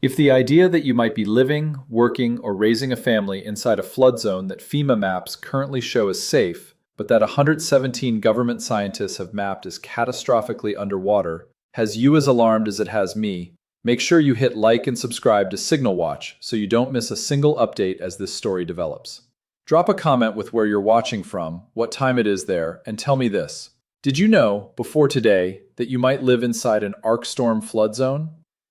If the idea that you might be living, working, or raising a family inside a flood zone that FEMA maps currently show as safe, but that 117 government scientists have mapped as catastrophically underwater, has you as alarmed as it has me, make sure you hit like and subscribe to Signal Watch so you don't miss a single update as this story develops. Drop a comment with where you're watching from, what time it is there, and tell me this. Did you know, before today, that you might live inside an ARkStorm flood zone?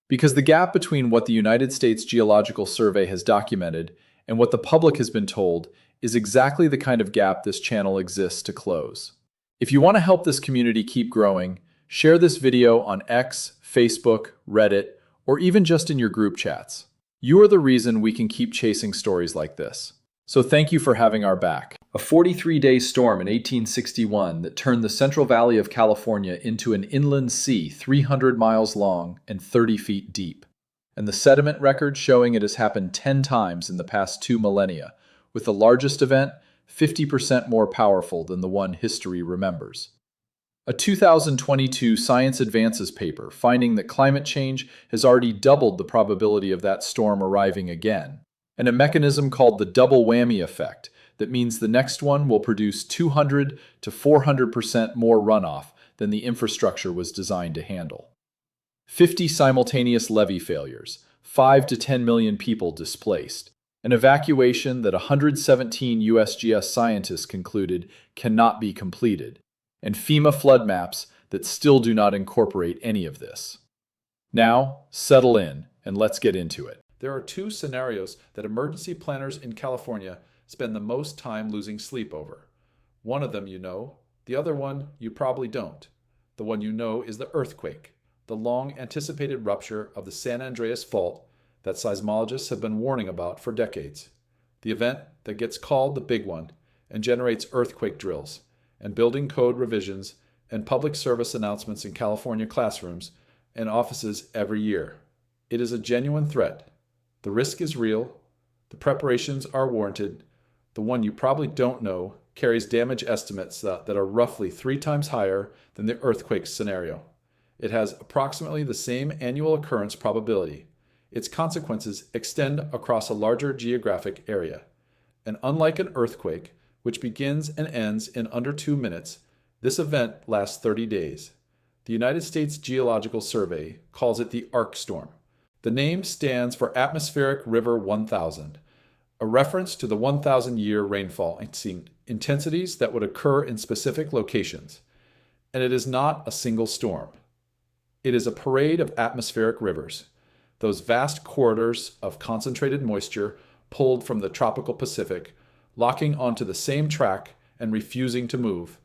Because the gap between what the United States Geological Survey has documented and what the public has been told is exactly the kind of gap this channel exists to close. If you want to help this community keep growing, share this video on X, Facebook, Reddit, or even just in your group chats. You are the reason we can keep chasing stories like this. So thank you for having our back. A 43-day storm in 1861 that turned the Central Valley of California into an inland sea 300 miles long and 30 feet deep. And the sediment record showing it has happened 10 times in the past 2 millennia, with the largest event 50% more powerful than the one history remembers. A 2022 Science Advances paper finding that climate change has already doubled the probability of that storm arriving again, and a mechanism called the Double Whammy Effect that means the next one will produce 200 to 400% more runoff than the infrastructure was designed to handle. 50 simultaneous levee failures, 5 to 10 million people displaced, an evacuation that 117 USGS scientists concluded cannot be completed, and FEMA flood maps that still do not incorporate any of this. Now, settle in and let's get into it. There are two scenarios that emergency planners in California spend the most time losing sleep over. One of them you know, the other one you probably don't. The one you know is the earthquake, the long-anticipated rupture of the San Andreas Fault that seismologists have been warning about for decades. The event that gets called the big one and generates earthquake drills and building code revisions and public service announcements in California classrooms and offices every year. It is a genuine threat. The risk is real. The preparations are warranted. The one you probably don't know carries damage estimates that are roughly 3 times higher than the earthquake scenario. It has approximately the same annual occurrence probability. Its consequences extend across a larger geographic area. And unlike an earthquake, which begins and ends in under 2 minutes, this event lasts 30 days. The United States Geological Survey calls it the ARkStorm. The name stands for Atmospheric River 1000, a reference to the 1,000-year rainfall intensities that would occur in specific locations. And it is not a single storm. It is a parade of atmospheric rivers, those vast corridors of concentrated moisture pulled from the tropical Pacific, locking onto the same track and refusing to move,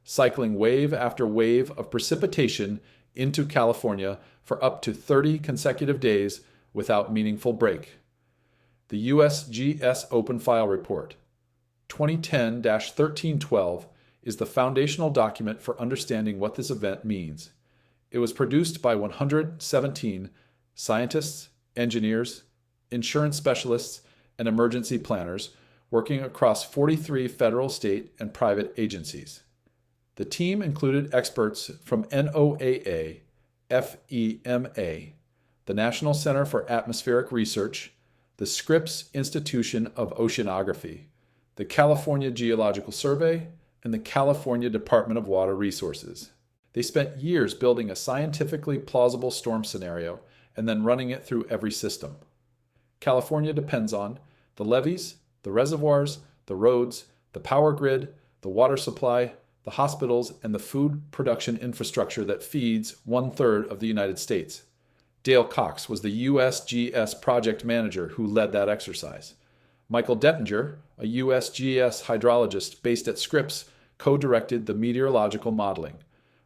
cycling wave after wave of precipitation into California for up to 30 consecutive days without meaningful break. The USGS Open File Report, 2010-1312, is the foundational document for understanding what this event means. It was produced by 117 scientists, engineers, insurance specialists, and emergency planners working across 43 federal, state, and private agencies. The team included experts from NOAA, FEMA, the National Center for Atmospheric Research, the Scripps Institution of Oceanography, the California Geological Survey, and the California Department of Water Resources. They spent years building a scientifically plausible storm scenario and then running it through every system. California depends on the levees, the reservoirs, the roads, the power grid, the water supply, the hospitals, and the food production infrastructure that feeds 1/3 of the United States. Dale Cox was the USGS project manager who led that exercise. Michael Dettinger, a USGS hydrologist based at Scripps, co-directed the meteorological modeling.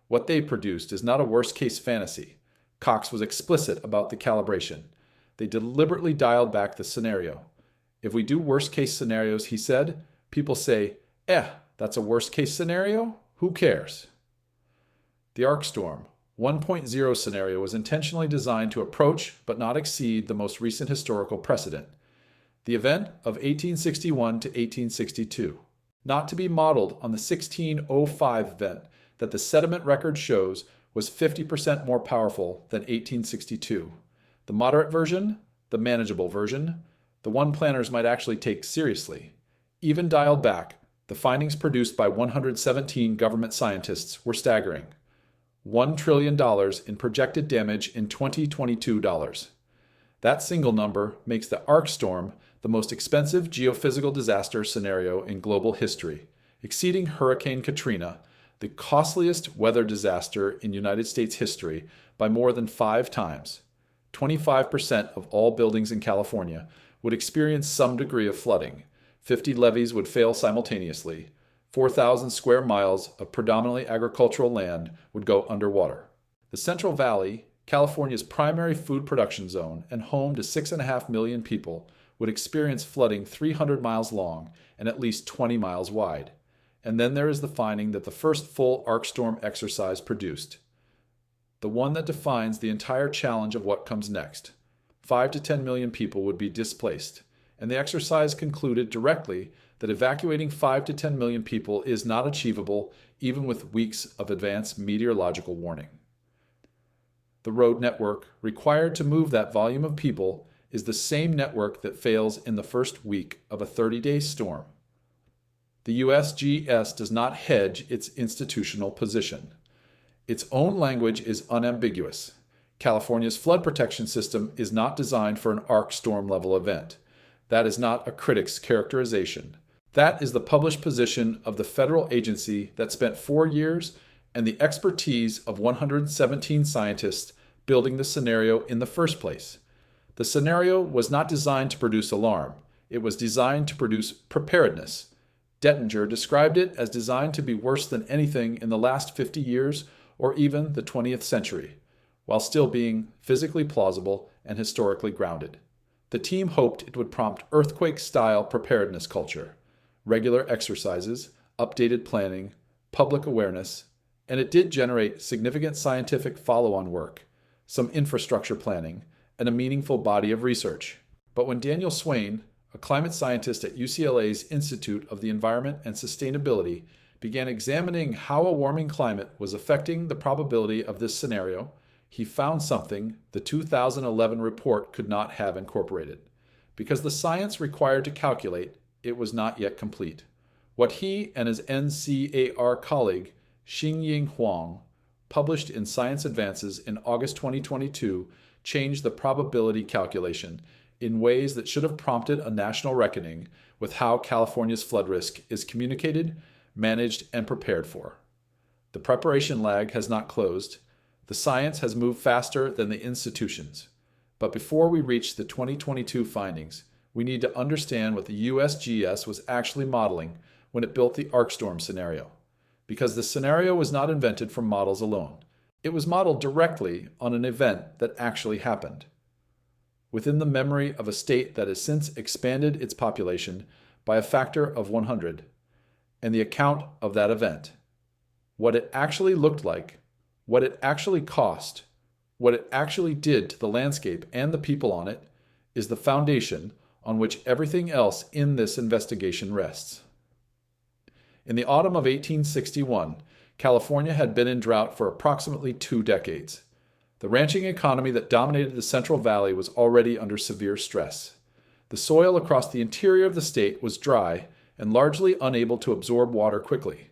What they produced is not a worst-case fantasy. Cox was explicit about the calibration. They deliberately dialed back the scenario. If we do worst-case scenarios, he said, people say, that's a worst-case scenario? Who cares? The ARkStorm 1.0 scenario was intentionally designed to approach but not exceed the most recent historical precedent, the event of 1861 to 1862, not to be modeled on the 1605 event that the sediment record shows was 50% more powerful than 1862. The moderate version, the manageable version, the one planners might actually take seriously. Even dialed back, the findings produced by 117 government scientists were staggering. $1 trillion in projected damage in 2022 dollars. That single number makes the ARkStorm the most expensive geophysical disaster scenario in global history, exceeding Hurricane Katrina, the costliest weather disaster in United States history, by more than 5 times. 25% of all buildings in California would experience some degree of flooding. 50 levees would fail simultaneously. 4,000 square miles of predominantly agricultural land would go underwater. The Central Valley, California's primary food production zone and home to 6.5 million people, would experience flooding 300 miles long and at least 20 miles wide. And then there is the finding that the first full ARkStorm exercise produced, the one that defines the entire challenge of what comes next. 5 to 10 million people would be displaced, and the exercise concluded directly that evacuating 5 to 10 million people is not achievable even with weeks of advanced meteorological warning. The road network required to move that volume of people is the same network that fails in the first week of a 30-day storm. The USGS does not hedge its institutional position. Its own language is unambiguous. California's flood protection system is not designed for an ARkStorm level event. That is not a critic's characterization. That is the published position of the federal agency that spent 4 years and the expertise of 117 scientists building the scenario in the first place. The scenario was not designed to produce alarm. It was designed to produce preparedness. Dettinger described it as designed to be worse than anything in the last 50 years or even the 20th century, while still being physically plausible and historically grounded. The team hoped it would prompt earthquake-style preparedness culture, regular exercises, updated planning, public awareness, and it did generate significant scientific follow-on work, some infrastructure planning, and a meaningful body of research. But when Daniel Swain, a climate scientist at UCLA's Institute of the Environment and Sustainability, began examining how a warming climate was affecting the probability of this scenario, he found something the 2011 report could not have incorporated. Because the science required to calculate, it was not yet complete. What he and his NCAR colleague, Xingying Huang, published in Science Advances in August 2022 changed the probability calculation in ways that should have prompted a national reckoning with how California's flood risk is communicated, managed, and prepared for. The preparation lag has not closed. The science has moved faster than the institutions. But before we reach the 2022 findings, we need to understand what the USGS was actually modeling when it built the ARkStorm scenario. Because the scenario was not invented from models alone. It was modeled directly on an event that actually happened. Within the memory of a state that has since expanded its population by a factor of 100, and the account of that event. What it actually looked like, what it actually cost, what it actually did to the landscape and the people on it, is the foundation on which everything else in this investigation rests. In the autumn of 1861, California had been in drought for approximately 2 decades. The ranching economy that dominated the Central Valley was already under severe stress. The soil across the interior of the state was dry and largely unable to absorb water quickly.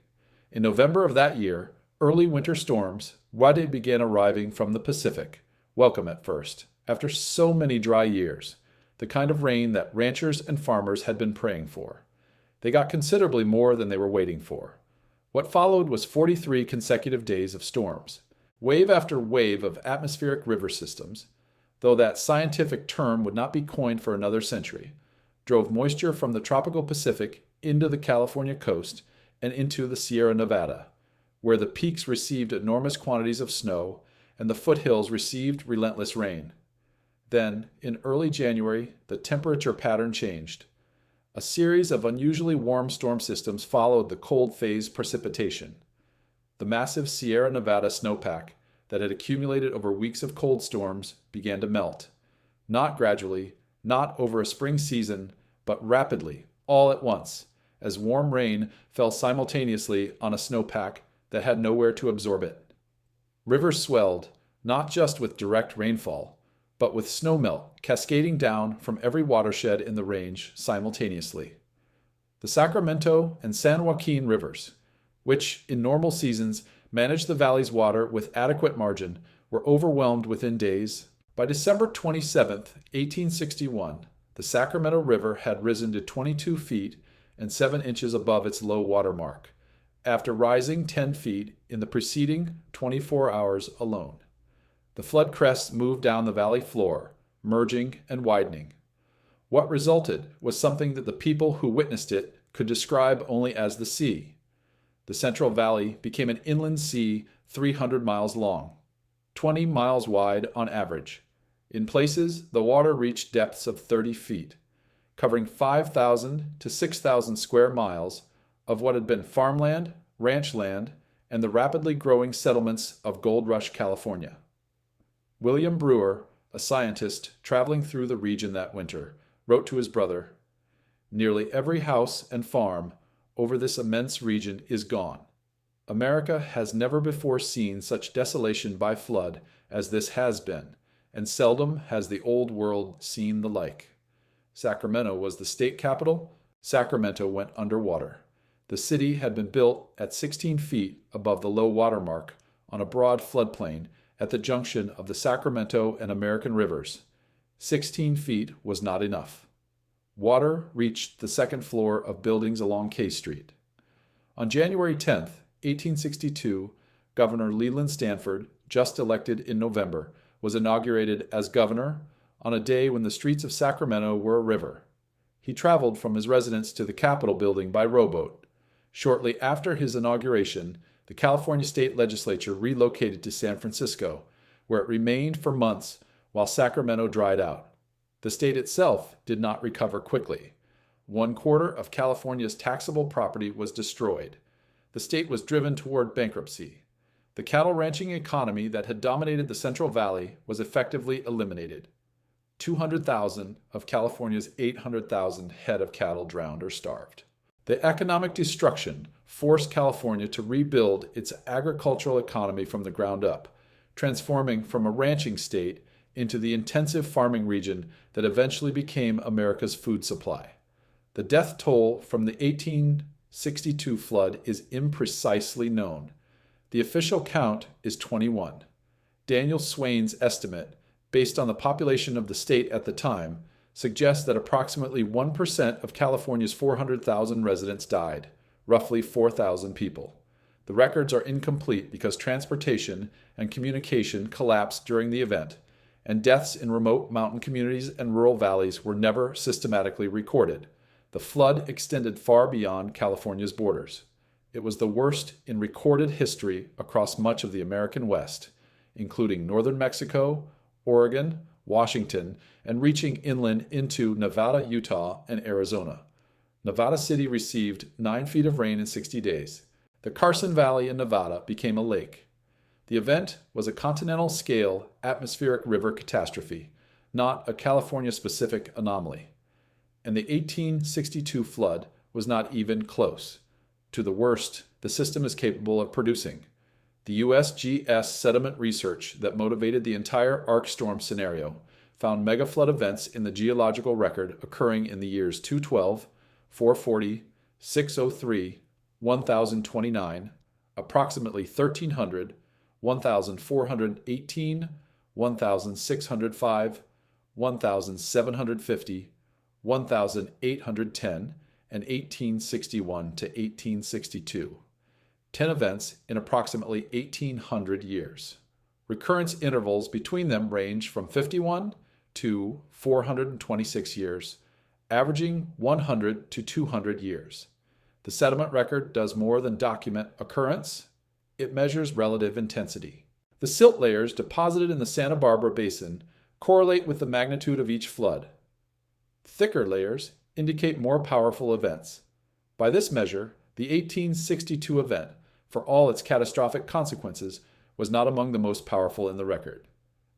In November of that year, early winter storms began arriving from the Pacific, welcome at first, after so many dry years, the kind of rain that ranchers and farmers had been praying for. They got considerably more than they were waiting for. What followed was 43 consecutive days of storms. Wave after wave of atmospheric river systems, though that scientific term would not be coined for another century, drove moisture from the tropical Pacific into the California coast and into the Sierra Nevada, where the peaks received enormous quantities of snow and the foothills received relentless rain. Then, in early January, the temperature pattern changed. A series of unusually warm storm systems followed the cold phase precipitation. The massive Sierra Nevada snowpack that had accumulated over weeks of cold storms began to melt. Not gradually, not over a spring season, but rapidly, all at once, as warm rain fell simultaneously on a snowpack that had nowhere to absorb it. Rivers swelled, not just with direct rainfall, but with snowmelt cascading down from every watershed in the range simultaneously. The Sacramento and San Joaquin rivers, which in normal seasons manage the valley's water with adequate margin, were overwhelmed within days. By December 27, 1861, the Sacramento River had risen to 22 feet and 7 inches above its low water mark, after rising 10 feet in the preceding 24 hours alone. The flood crests moved down the valley floor, merging and widening. What resulted was something that the people who witnessed it could describe only as the sea. The Central Valley became an inland sea 300 miles long, 20 miles wide on average. In places, the water reached depths of 30 feet, covering 5,000 to 6,000 square miles of what had been farmland, ranch land, and the rapidly growing settlements of Gold Rush, California. William Brewer, a scientist traveling through the region that winter, wrote to his brother, "Nearly every house and farm over this immense region is gone. America has never before seen such desolation by flood as this has been, and seldom has the old world seen the like." Sacramento was the state capital. Sacramento went underwater. The city had been built at 16 feet above the low water mark on a broad floodplain at the junction of the Sacramento and American rivers. 16 feet was not enough. Water reached the second floor of buildings along K Street. On January 10, 1862, Governor Leland Stanford, just elected in November, was inaugurated as governor on a day when the streets of Sacramento were a river. He traveled from his residence to the Capitol building by rowboat. Shortly after his inauguration, the California State Legislature relocated to San Francisco, where it remained for months while Sacramento dried out. The state itself did not recover quickly. 1/4 of California's taxable property was destroyed. The state was driven toward bankruptcy. The cattle ranching economy that had dominated the Central Valley was effectively eliminated. 200,000 of California's 800,000 head of cattle drowned or starved. The economic destruction forced California to rebuild its agricultural economy from the ground up, transforming from a ranching state into the intensive farming region that eventually became America's food supply. The death toll from the 1862 flood is imprecisely known. The official count is 21. Daniel Swain's estimate, based on the population of the state at the time, suggests that approximately 1% of California's 400,000 residents died, roughly 4,000 people. The records are incomplete because transportation and communication collapsed during the event, and deaths in remote mountain communities and rural valleys were never systematically recorded. The flood extended far beyond California's borders. It was the worst in recorded history across much of the American West, including northern Mexico, Oregon, Washington, and reaching inland into Nevada, Utah, and Arizona. Nevada City received 9 feet of rain in 60 days. The Carson Valley in Nevada became a lake. The event was a continental-scale atmospheric river catastrophe, not a California-specific anomaly. And the 1862 flood was not even close to the worst the system is capable of producing. The USGS sediment research that motivated the entire ARkStorm scenario found megaflood events in the geological record occurring in the years 212, 440, 603, 1029, approximately 1300, 1418, 1605, 1750, 1810, and 1861 to 1862. 10 events in approximately 1,800 years. Recurrence intervals between them range from 51 to 426 years, averaging 100 to 200 years. The sediment record does more than document occurrence, it measures relative intensity. The silt layers deposited in the Santa Barbara Basin correlate with the magnitude of each flood. Thicker layers indicate more powerful events. By this measure, the 1862 event, for all its catastrophic consequences, was not among the most powerful in the record.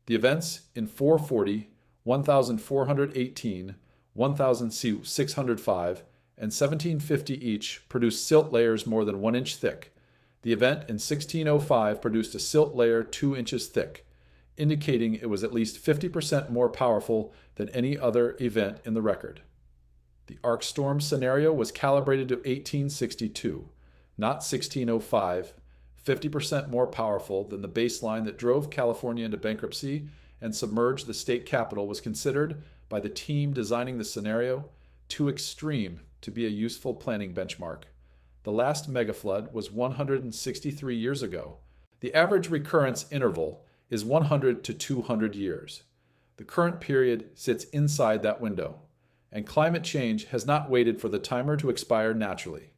The events in 440, 1418, 1605, and 1750 each produced silt layers more than 1 inch thick. The event in 1605 produced a silt layer 2 inches thick. indicating it was at least 50% more powerful than any other event in the record. The ARkStorm scenario was calibrated to 1862, not 1605, 50% more powerful than the baseline that drove California into bankruptcy and submerged the state capital was considered by the team designing the scenario too extreme to be a useful planning benchmark. The last megaflood was 163 years ago. The average recurrence interval is 100 to 200 years. The current period sits inside that window, and climate change has not waited for the timer to expire naturally.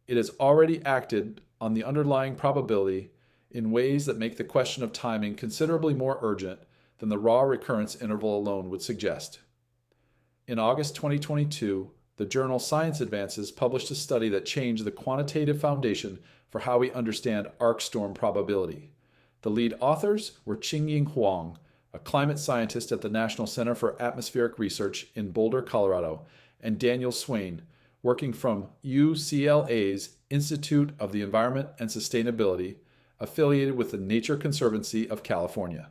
It has already acted on the underlying probability in ways that make the question of timing considerably more urgent than the raw recurrence interval alone would suggest. In August 2022, the journal Science Advances published a study that changed the quantitative foundation for how we understand ARkStorm probability. The lead authors were Qingying Huang, a climate scientist at the National Center for Atmospheric Research in Boulder, Colorado, and Daniel Swain, working from UCLA's Institute of the Environment and Sustainability, affiliated with the Nature Conservancy of California.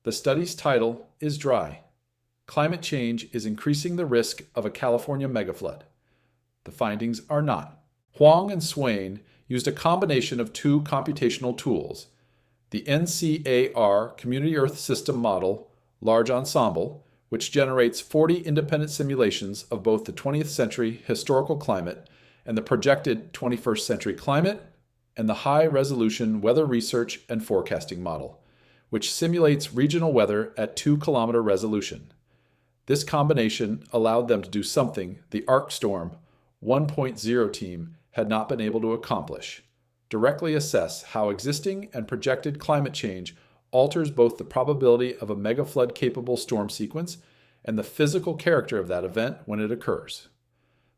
The study's title is Dry. Climate change is increasing the risk of a California megaflood. The findings are not. Huang and Swain used a combination of two computational tools, the NCAR Community Earth System Model Large Ensemble, which generates 40 independent simulations of both the 20th century historical climate and the projected 21st century climate, and the High-Resolution Weather Research and Forecasting Model, which simulates regional weather at 2-kilometer resolution. This combination allowed them to do something the ARkStorm 1.0 team had not been able to accomplish: directly assess how existing and projected climate change alters both the probability of a megaflood-capable storm sequence and the physical character of that event when it occurs.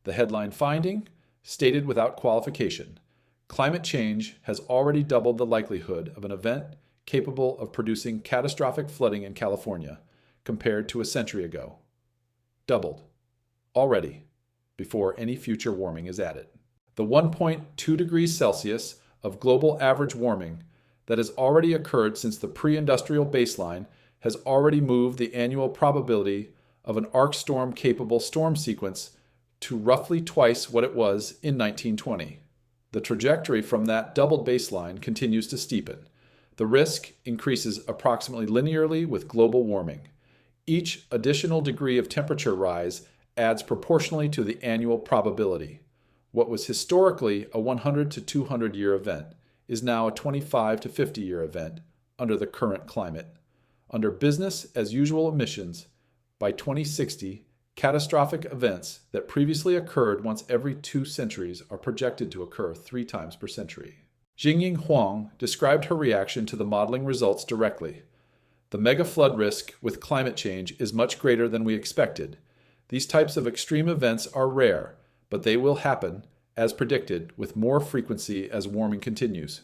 The headline finding, stated without qualification: climate change has already doubled the likelihood of an event capable of producing catastrophic flooding in California compared to a century ago. Doubled. Already, before any future warming is added. The 1.2 degrees Celsius of global average warming that has already occurred since the pre-industrial baseline has already moved the annual probability of an ARkStorm-capable storm sequence to roughly twice what it was in 1920. The trajectory from that doubled baseline continues to steepen. The risk increases approximately linearly with global warming. Each additional degree of temperature rise adds proportionally to the annual probability. What was historically a 100 to 200 year event is now a 25 to 50 year event under the current climate. Under business as usual emissions, by 2060, catastrophic events that previously occurred once every 2 centuries are projected to occur 3 times per century. Qingying Huang described her reaction to the modeling results directly. The megaflood risk with climate change is much greater than we expected. These types of extreme events are rare, but they will happen, as predicted, with more frequency as warming continues.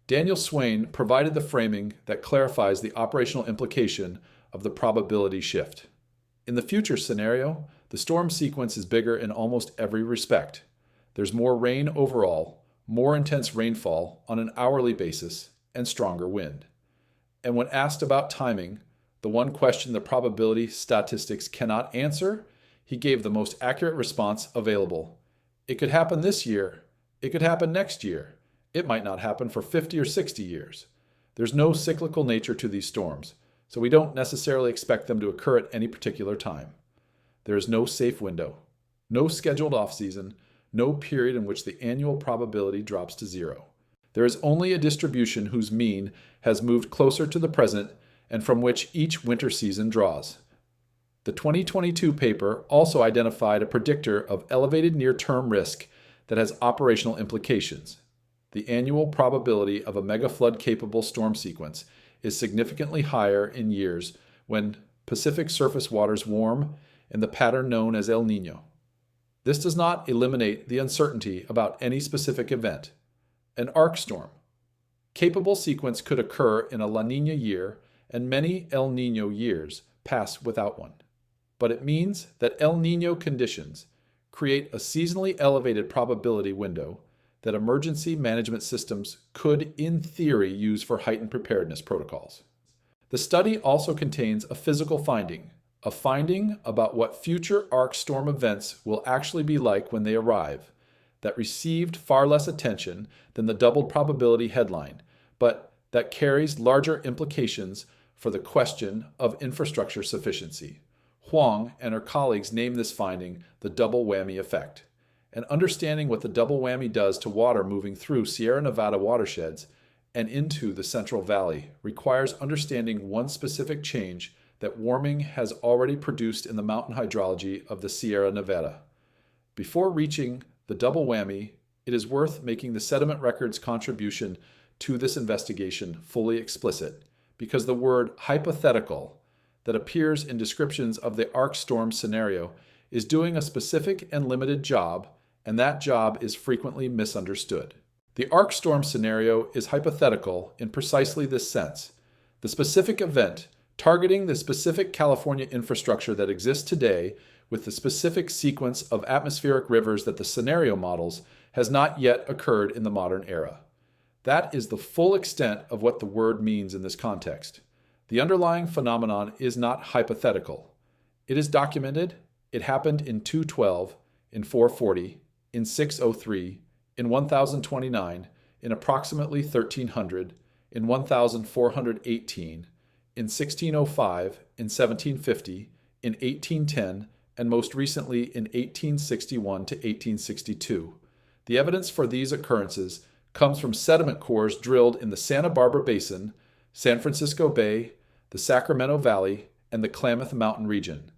Daniel Swain provided the framing that clarifies the operational implication of the probability shift. In the future scenario, the storm sequence is bigger in almost every respect. There's more rain overall, more intense rainfall on an hourly basis, and stronger wind. And when asked about timing, the one question the probability statistics cannot answer, he gave the most accurate response available. It could happen this year. It could happen next year. It might not happen for 50 or 60 years. There's no cyclical nature to these storms, so we don't necessarily expect them to occur at any particular time. There is no safe window, no scheduled off-season, no period in which the annual probability drops to 0. There is only a distribution whose mean has moved closer to the present and from which each winter season draws. The 2022 paper also identified a predictor of elevated near-term risk that has operational implications. The annual probability of a megaflood-capable storm sequence is significantly higher in years when Pacific surface waters warm in the pattern known as El Niño. This does not eliminate the uncertainty about any specific event. An ARkStorm capable sequence could occur in a La Niña year, and many El Niño years pass without one. But it means that El Niño conditions create a seasonally elevated probability window that emergency management systems could, in theory, use for heightened preparedness protocols. The study also contains a physical finding, a finding about what future ARkStorm events will actually be like when they arrive, that received far less attention than the doubled probability headline, but that carries larger implications for the question of infrastructure sufficiency. Huang and her colleagues named this finding the Double Whammy Effect. And understanding what the double whammy does to water moving through Sierra Nevada watersheds and into the Central Valley requires understanding one specific change that warming has already produced in the mountain hydrology of the Sierra Nevada. Before reaching the double whammy, it is worth making the sediment record's contribution to this investigation fully explicit, because the word hypothetical that appears in descriptions of the ARkStorm scenario is doing a specific and limited job, and that job is frequently misunderstood. The ARkStorm scenario is hypothetical in precisely this sense. The specific event, targeting the specific California infrastructure that exists today with the specific sequence of atmospheric rivers that the scenario models, has not yet occurred in the modern era. That is the full extent of what the word means in this context. The underlying phenomenon is not hypothetical. It is documented. It happened in 212, in 440, in 603, in 1029, in approximately 1300, in 1418, in 1605, in 1750, in 1810, and most recently in 1861 to 1862. The evidence for these occurrences comes from sediment cores drilled in the Santa Barbara Basin, San Francisco Bay, the Sacramento Valley, and the Klamath Mountain region.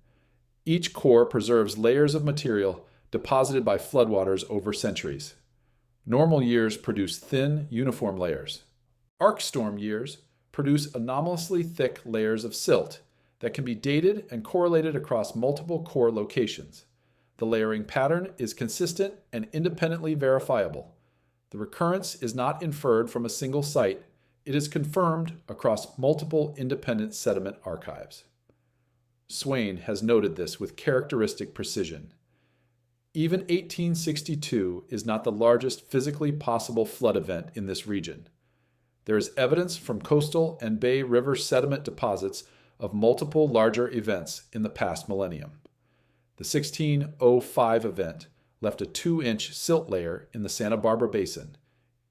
Each core preserves layers of material deposited by floodwaters over centuries. Normal years produce thin, uniform layers. ARkStorm years produce anomalously thick layers of silt that can be dated and correlated across multiple core locations. The layering pattern is consistent and independently verifiable. The recurrence is not inferred from a single site. It is confirmed across multiple independent sediment archives. Swain has noted this with characteristic precision. Even 1862 is not the largest physically possible flood event in this region. There is evidence from coastal and bay river sediment deposits of multiple larger events in the past millennium. The 1605 event left a 2-inch silt layer in the Santa Barbara Basin,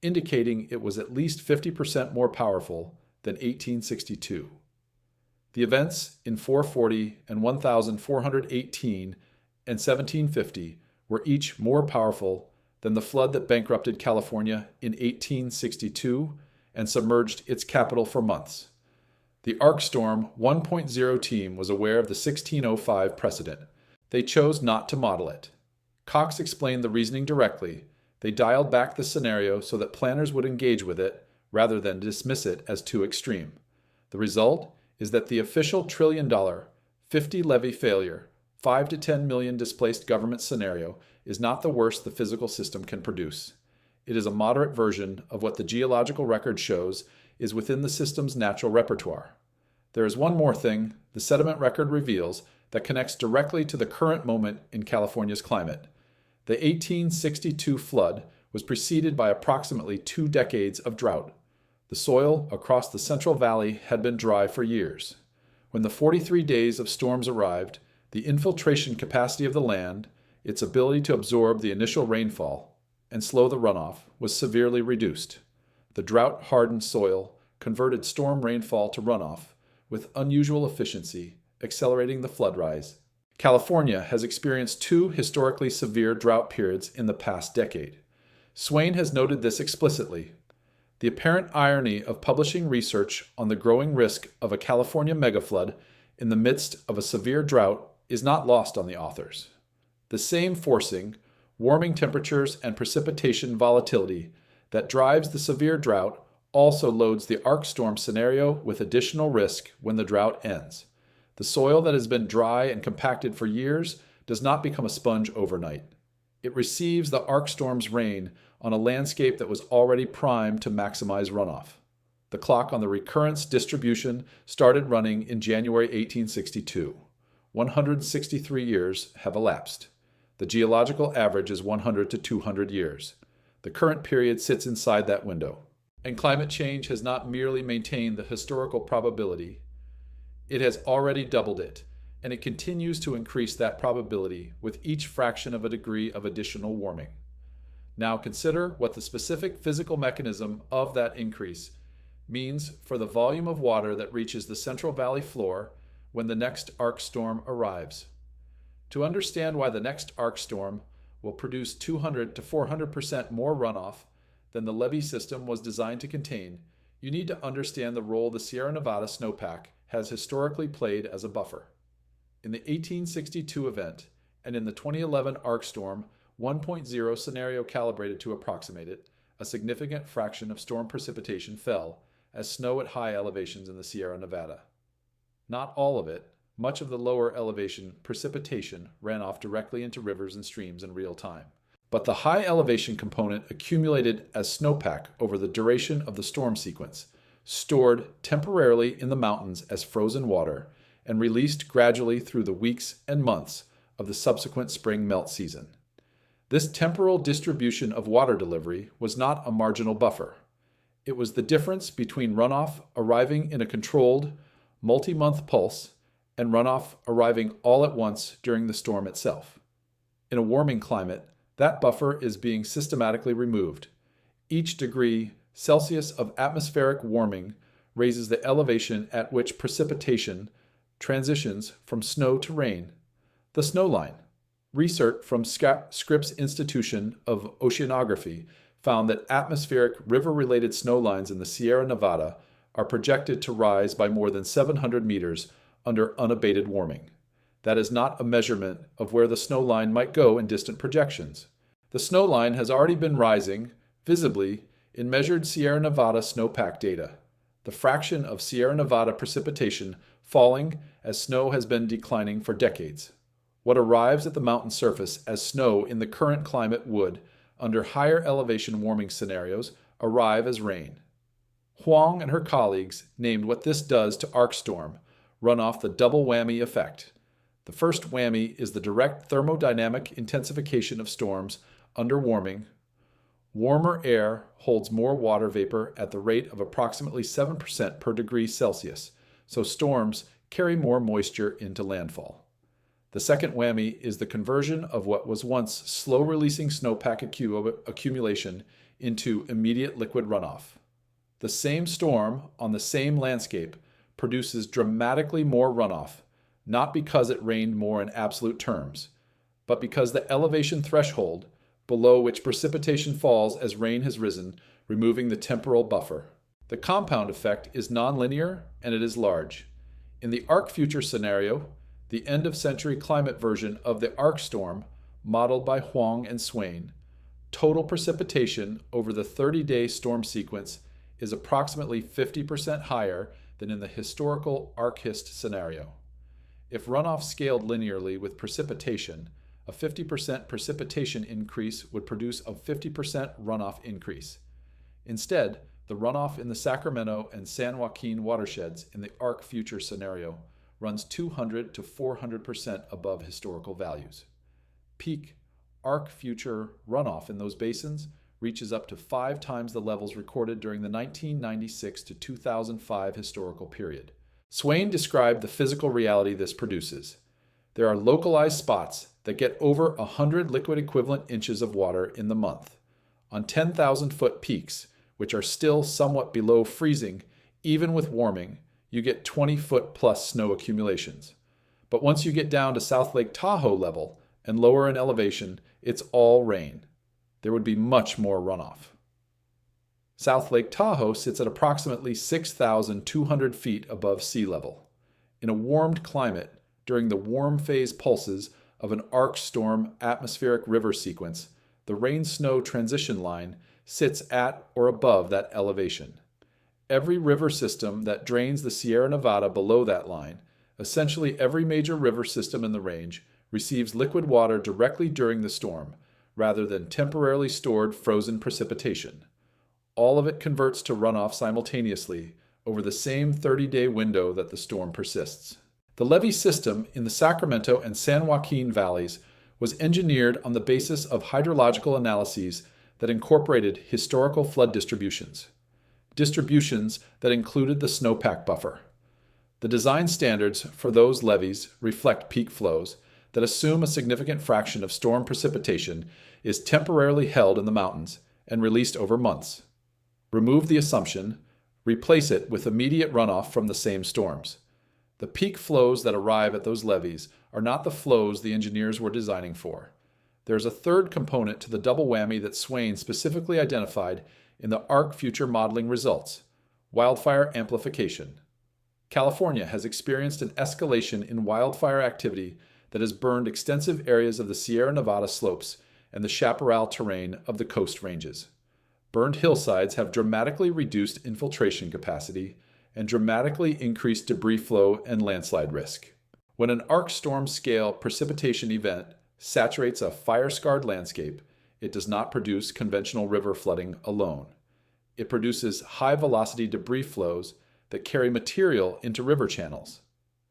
indicating it was at least 50% more powerful than 1862. The events in 440 and 1418 and 1750 were each more powerful than the flood that bankrupted California in 1862 and submerged its capital for months. The ARkStorm 1.0 team was aware of the 1605 precedent. They chose not to model it. Cox explained the reasoning directly. They dialed back the scenario so that planners would engage with it rather than dismiss it as too extreme. The result is that the official $1 trillion, 50 levee failure, 5 to 10 million displaced government scenario is not the worst the physical system can produce. It is a moderate version of what the geological record shows is within the system's natural repertoire. There is one more thing the sediment record reveals that connects directly to the current moment in California's climate. The 1862 flood was preceded by approximately 2 decades of drought. The soil across the Central Valley had been dry for years. When the 43 days of storms arrived, the infiltration capacity of the land, its ability to absorb the initial rainfall and slow the runoff, was severely reduced. The drought-hardened soil converted storm rainfall to runoff with unusual efficiency, accelerating the flood rise. California has experienced 2 historically severe drought periods in the past decade. Swain has noted this explicitly. The apparent irony of publishing research on the growing risk of a California megaflood in the midst of a severe drought is not lost on the authors. The same forcing, warming temperatures, and precipitation volatility that drives the severe drought also loads the ARkStorm scenario with additional risk when the drought ends. The soil that has been dry and compacted for years does not become a sponge overnight. It receives the ARkStorm's rain on a landscape that was already primed to maximize runoff. The clock on the recurrence distribution started running in January 1862. 163 years have elapsed. The geological average is 100 to 200 years. The current period sits inside that window. And climate change has not merely maintained the historical probability, It has already doubled it, and it continues to increase that probability with each fraction of a degree of additional warming. Now consider what the specific physical mechanism of that increase means for the volume of water that reaches the Central Valley floor when the next ARkStorm arrives. To understand why the next ARkStorm will produce 200 to 400% more runoff than the levee system was designed to contain, you need to understand the role the Sierra Nevada snowpack has historically played as a buffer. In the 1862 event and in the 2011 ARkStorm 1.0 scenario calibrated to approximate it, a significant fraction of storm precipitation fell as snow at high elevations in the Sierra Nevada. Not all of it, much of the lower elevation precipitation ran off directly into rivers and streams in real time. But the high elevation component accumulated as snowpack over the duration of the storm sequence, stored temporarily in the mountains as frozen water, and released gradually through the weeks and months of the subsequent spring melt season. This temporal distribution of water delivery was not a marginal buffer. It was the difference between runoff arriving in a controlled, multi-month pulse and runoff arriving all at once during the storm itself. In a warming climate, that buffer is being systematically removed. Each degree Celsius of atmospheric warming raises the elevation at which precipitation transitions from snow to rain. The snow line. Research from Scripps Institution of Oceanography found that atmospheric river-related snow lines in the Sierra Nevada are projected to rise by more than 700 meters under unabated warming. That is not a measurement of where the snow line might go in distant projections. The snow line has already been rising, visibly, in measured Sierra Nevada snowpack data, the fraction of Sierra Nevada precipitation falling as snow has been declining for decades. What arrives at the mountain surface as snow in the current climate would, under higher elevation warming scenarios, arrive as rain. Huang and her colleagues named what this does to ARkStorm runoff the double whammy effect. The first whammy is the direct thermodynamic intensification of storms under warming. Warmer air holds more water vapor at the rate of approximately 7% per degree Celsius, so storms carry more moisture into landfall. The second whammy is the conversion of what was once slow-releasing snowpack accumulation into immediate liquid runoff. The same storm on the same landscape produces dramatically more runoff, not because it rained more in absolute terms, but because the elevation threshold below which precipitation falls as rain has risen, removing the temporal buffer. The compound effect is nonlinear and it is large. In the ARkFuture scenario, the end-of-century climate version of the ARkStorm, modeled by Huang and Swain, total precipitation over the 30-day storm sequence is approximately 50% higher than in the historical ARkHist scenario. If runoff scaled linearly with precipitation, a 50% precipitation increase would produce a 50% runoff increase. Instead, the runoff in the Sacramento and San Joaquin watersheds in the ARkFuture scenario runs 200 to 400% above historical values. Peak ARkFuture runoff in those basins reaches up to 5 times the levels recorded during the 1996 to 2005 historical period. Swain described the physical reality this produces. There are localized spots that get over 100 liquid equivalent inches of water in the month. On 10,000-foot peaks, which are still somewhat below freezing, even with warming, you get 20-foot plus snow accumulations. But once you get down to South Lake Tahoe level and lower in elevation, it's all rain. There would be much more runoff. South Lake Tahoe sits at approximately 6,200 feet above sea level. In a warmed climate, during the warm phase pulses of an ARkStorm atmospheric river sequence, the rain-snow transition line sits at or above that elevation. Every river system that drains the Sierra Nevada below that line, essentially every major river system in the range, receives liquid water directly during the storm, rather than temporarily stored frozen precipitation. All of it converts to runoff simultaneously over the same 30-day window that the storm persists. The levee system in the Sacramento and San Joaquin valleys was engineered on the basis of hydrological analyses that incorporated historical flood distributions that included the snowpack buffer. The design standards for those levees reflect peak flows that assume a significant fraction of storm precipitation is temporarily held in the mountains and released over months. Remove the assumption, replace it with immediate runoff from the same storms. The peak flows that arrive at those levees are not the flows the engineers were designing for. There is a third component to the double whammy that Swain specifically identified in the ARC future modeling results: wildfire amplification. California has experienced an escalation in wildfire activity that has burned extensive areas of the Sierra Nevada slopes and the chaparral terrain of the Coast Ranges. Burned hillsides have dramatically reduced infiltration capacity and dramatically increased debris flow and landslide risk. When an ARkStorm scale precipitation event saturates a fire-scarred landscape, it does not produce conventional river flooding alone. It produces high-velocity debris flows that carry material into river channels,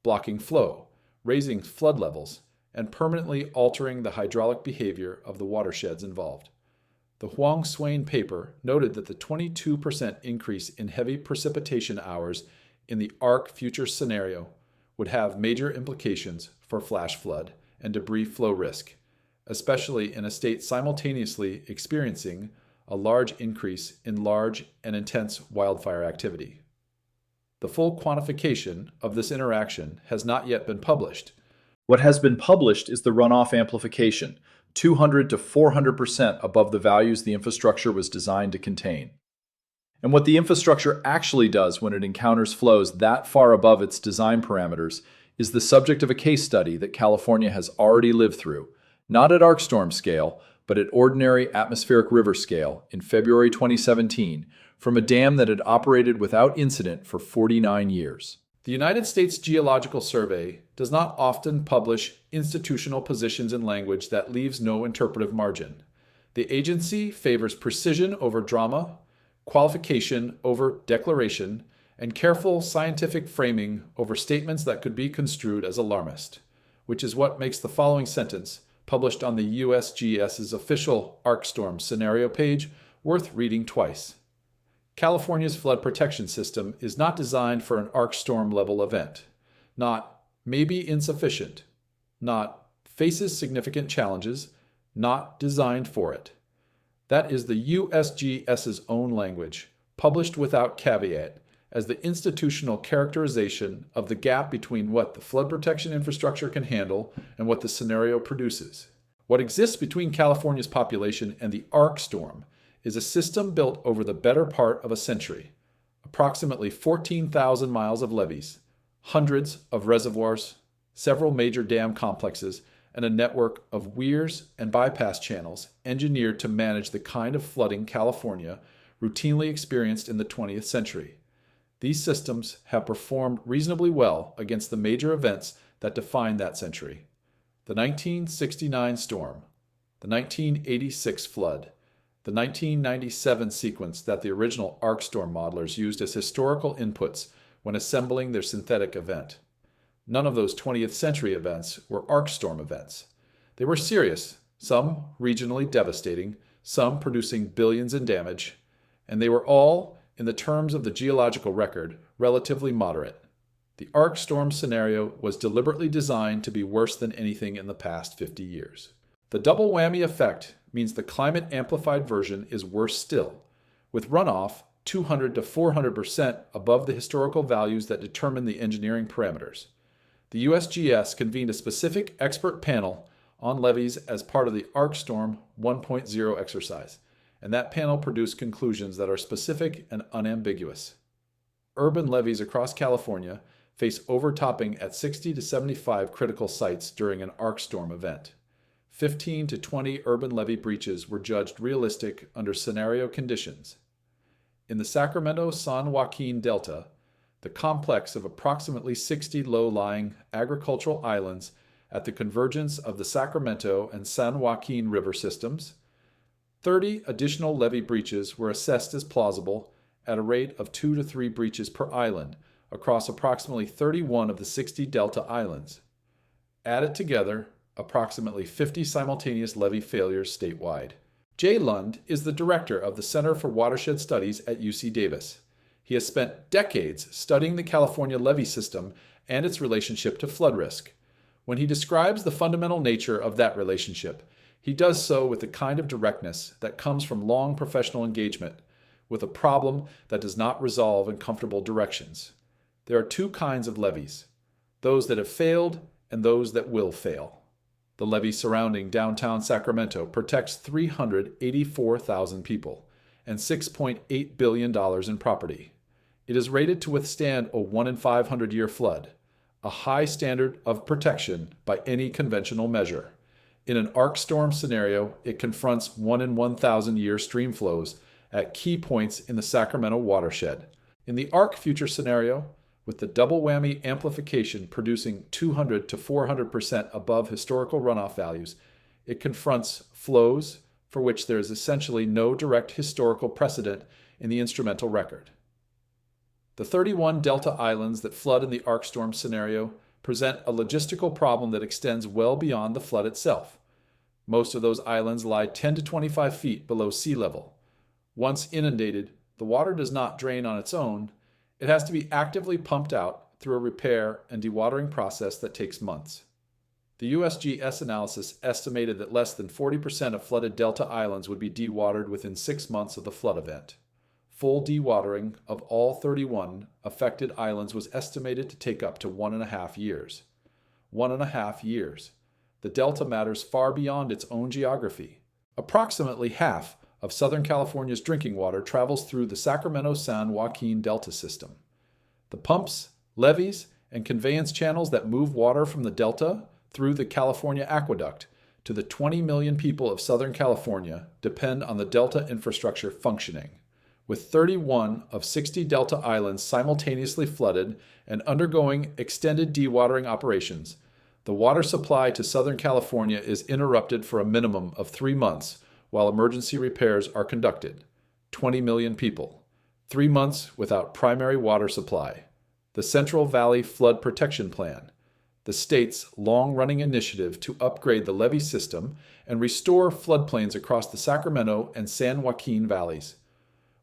blocking flow, raising flood levels, and permanently altering the hydraulic behavior of the watersheds involved. The Huang-Swain paper noted that the 22% increase in heavy precipitation hours in the ARC future scenario would have major implications for flash flood and debris flow risk, especially in a state simultaneously experiencing a large increase in large and intense wildfire activity. The full quantification of this interaction has not yet been published. What has been published is the runoff amplification, 200 to 400% above the values the infrastructure was designed to contain. And what the infrastructure actually does when it encounters flows that far above its design parameters is the subject of a case study that California has already lived through, not at ARkStorm scale, but at ordinary atmospheric river scale in February 2017, from a dam that had operated without incident for 49 years. The United States Geological Survey does not often publish institutional positions in language that leaves no interpretive margin. The agency favors precision over drama, qualification over declaration, and careful scientific framing over statements that could be construed as alarmist, which is what makes the following sentence, published on the USGS's official ARkStorm scenario page, worth reading twice. California's flood protection system is not designed for an ARkStorm level event. Not maybe insufficient. Not faces significant challenges. Not designed for it. That is the USGS's own language, published without caveat, as the institutional characterization of the gap between what the flood protection infrastructure can handle and what the scenario produces. What exists between California's population and the ARkStorm is a system built over the better part of a century, approximately 14,000 miles of levees, hundreds of reservoirs, several major dam complexes, and a network of weirs and bypass channels engineered to manage the kind of flooding California routinely experienced in the 20th century. These systems have performed reasonably well against the major events that defined that century: the 1969 storm, the 1986 flood, the 1997 sequence that the original ARkStorm modelers used as historical inputs when assembling their synthetic event. None of those 20th century events were ARkStorm events. They were serious, some regionally devastating, some producing billions in damage, and they were all, in the terms of the geological record, relatively moderate. The ARkStorm scenario was deliberately designed to be worse than anything in the past 50 years. The double whammy effect means the climate-amplified version is worse still, with runoff 200 to 400% above the historical values that determine the engineering parameters. The USGS convened a specific expert panel on levees as part of the ARkStorm 1.0 exercise, and that panel produced conclusions that are specific and unambiguous. Urban levees across California face overtopping at 60 to 75 critical sites during an ARkStorm event. 15 to 20 urban levee breaches were judged realistic under scenario conditions. In the Sacramento-San Joaquin Delta, the complex of approximately 60 low-lying agricultural islands at the convergence of the Sacramento and San Joaquin river systems, 30 additional levee breaches were assessed as plausible at a rate of 2 to 3 breaches per island across approximately 31 of the 60 delta islands. Added together, approximately 50 simultaneous levee failures statewide. Jay Lund is the director of the Center for Watershed Studies at UC Davis. He has spent decades studying the California levee system and its relationship to flood risk. When he describes the fundamental nature of that relationship, he does so with the kind of directness that comes from long professional engagement with a problem that does not resolve in comfortable directions. There are two kinds of levees, those that have failed and those that will fail. The levee surrounding downtown Sacramento protects 384,000 people and $6.8 billion in property. It is rated to withstand a 1 in 500 year flood, a high standard of protection by any conventional measure. In an ARkStorm scenario, it confronts 1 in 1,000 year stream flows at key points in the Sacramento watershed. In the Ark future scenario, with the double whammy amplification producing 200 to 400% above historical runoff values, it confronts flows for which there is essentially no direct historical precedent in the instrumental record. The 31 delta islands that flood in the ARkStorm scenario present a logistical problem that extends well beyond the flood itself. Most of those islands lie 10 to 25 feet below sea level. Once inundated, the water does not drain on its own. It has to be actively pumped out through a repair and dewatering process that takes months. The USGS analysis estimated that less than 40% of flooded delta islands would be dewatered within 6 months of the flood event. Full dewatering of all 31 affected islands was estimated to take up to 1.5 years. 1.5 years. The delta matters far beyond its own geography. Approximately half of Southern California's drinking water travels through the Sacramento-San Joaquin Delta system. The pumps, levees, and conveyance channels that move water from the delta through the California aqueduct to the 20 million people of Southern California depend on the delta infrastructure functioning. With 31 of 60 delta islands simultaneously flooded and undergoing extended dewatering operations, the water supply to Southern California is interrupted for a minimum of 3 months while emergency repairs are conducted. 20 million people. 3 months without primary water supply. The Central Valley Flood Protection Plan, the state's long-running initiative to upgrade the levee system and restore floodplains across the Sacramento and San Joaquin valleys,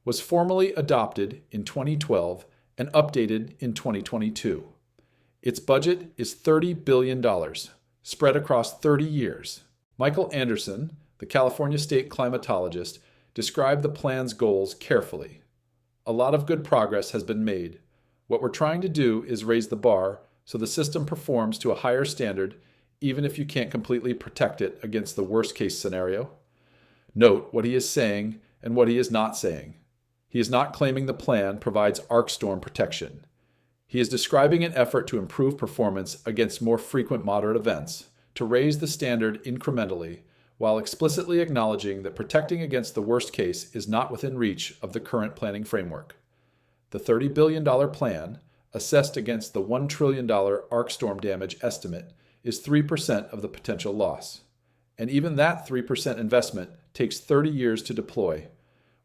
was formally adopted in 2012 and updated in 2022. Its budget is $30 billion, spread across 30 years. Michael Anderson, the California state climatologist, described the plan's goals carefully. A lot of good progress has been made. What we're trying to do is raise the bar so the system performs to a higher standard, even if you can't completely protect it against the worst-case scenario. Note what he is saying and what he is not saying. He is not claiming the plan provides ARkStorm protection. He is describing an effort to improve performance against more frequent moderate events, to raise the standard incrementally, while explicitly acknowledging that protecting against the worst case is not within reach of the current planning framework. The $30 billion plan, assessed against the $1 trillion ARkStorm damage estimate, is 3% of the potential loss. And even that 3% investment takes 30 years to deploy,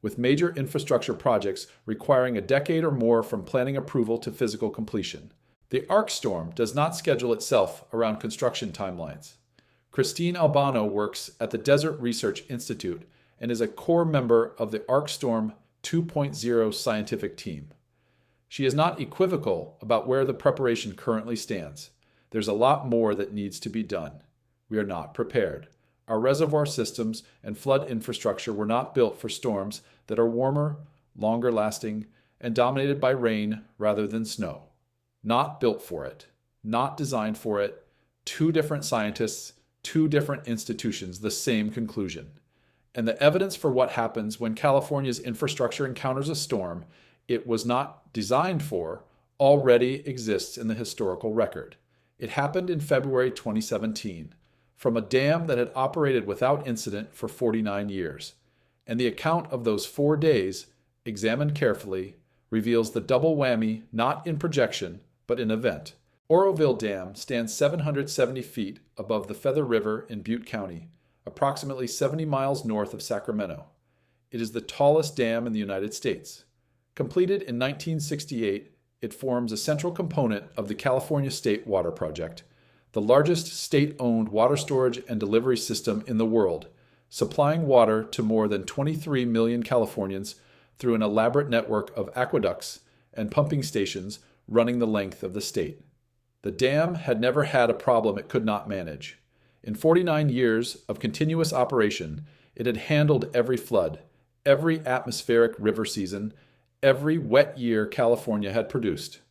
with major infrastructure projects requiring a decade or more from planning approval to physical completion. The ARkStorm does not schedule itself around construction timelines. Christine Albano works at the Desert Research Institute and is a core member of the ARkStorm 2.0 scientific team. She is not equivocal about where the preparation currently stands. There's a lot more that needs to be done. We are not prepared. Our reservoir systems and flood infrastructure were not built for storms that are warmer, longer lasting, and dominated by rain rather than snow. Not built for it. Not designed for it. 2 different scientists, 2 different institutions, the same conclusion. And the evidence for what happens when California's infrastructure encounters a storm it was not designed for already exists in the historical record. It happened in February 2017. From a dam that had operated without incident for 49 years. And the account of those 4 days, examined carefully, reveals the double whammy not in projection, but in event. Oroville Dam stands 770 feet above the Feather River in Butte County, approximately 70 miles north of Sacramento. It is the tallest dam in the United States. Completed in 1968, it forms a central component of the California State Water Project, the largest state-owned water storage and delivery system in the world, supplying water to more than 23 million Californians through an elaborate network of aqueducts and pumping stations running the length of the state. The dam had never had a problem it could not manage. In 49 years of continuous operation, it had handled every flood, every atmospheric river season, every wet year California had produced.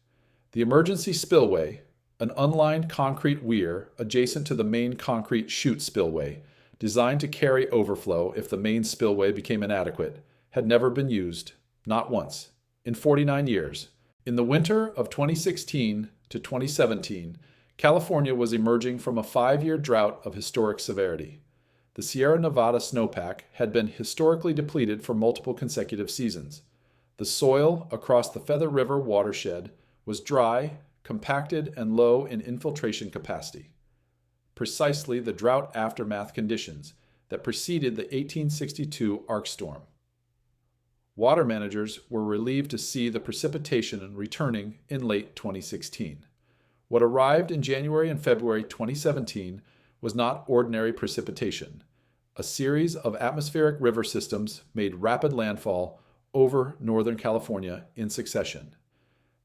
The emergency spillway, an unlined concrete weir adjacent to the main concrete chute spillway, designed to carry overflow if the main spillway became inadequate, had never been used, not once, in 49 years. In the winter of 2016 to 2017, California was emerging from a 5-year drought of historic severity. The Sierra Nevada snowpack had been historically depleted for multiple consecutive seasons. The soil across the Feather River watershed was dry, compacted, and low in infiltration capacity. Precisely the drought aftermath conditions that preceded the 1862 ARkStorm. Water managers were relieved to see the precipitation returning in late 2016. What arrived in January and February 2017 was not ordinary precipitation. A series of atmospheric river systems made rapid landfall over Northern California in succession.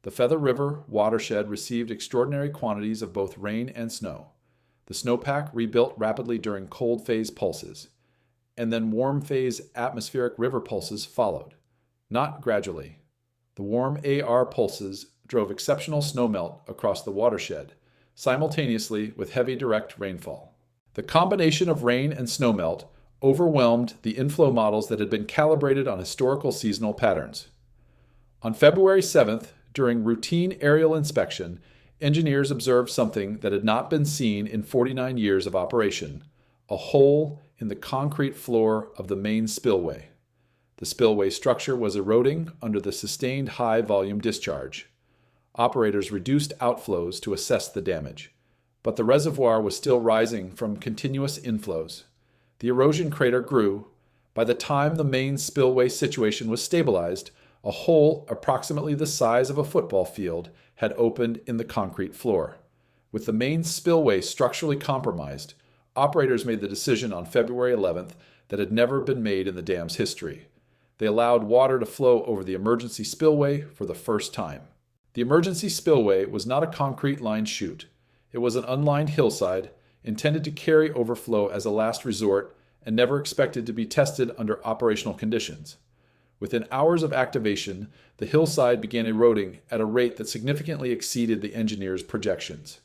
The Feather River watershed received extraordinary quantities of both rain and snow. The snowpack rebuilt rapidly during cold phase pulses, and then warm phase atmospheric river pulses followed. Not gradually. The warm AR pulses drove exceptional snowmelt across the watershed, simultaneously with heavy direct rainfall. The combination of rain and snowmelt overwhelmed the inflow models that had been calibrated on historical seasonal patterns. On February 7th, during routine aerial inspection, engineers observed something that had not been seen in 49 years of operation: a hole in the concrete floor of the main spillway. The spillway structure was eroding under the sustained high-volume discharge. Operators reduced outflows to assess the damage, but the reservoir was still rising from continuous inflows. The erosion crater grew. By the time the main spillway situation was stabilized, a hole approximately the size of a football field had opened in the concrete floor. With the main spillway structurally compromised, operators made the decision on February 11th that had never been made in the dam's history. They allowed water to flow over the emergency spillway for the first time. The emergency spillway was not a concrete-lined chute. It was an unlined hillside, intended to carry overflow as a last resort and never expected to be tested under operational conditions. Within hours of activation, the hillside began eroding at a rate that significantly exceeded the engineers' projections.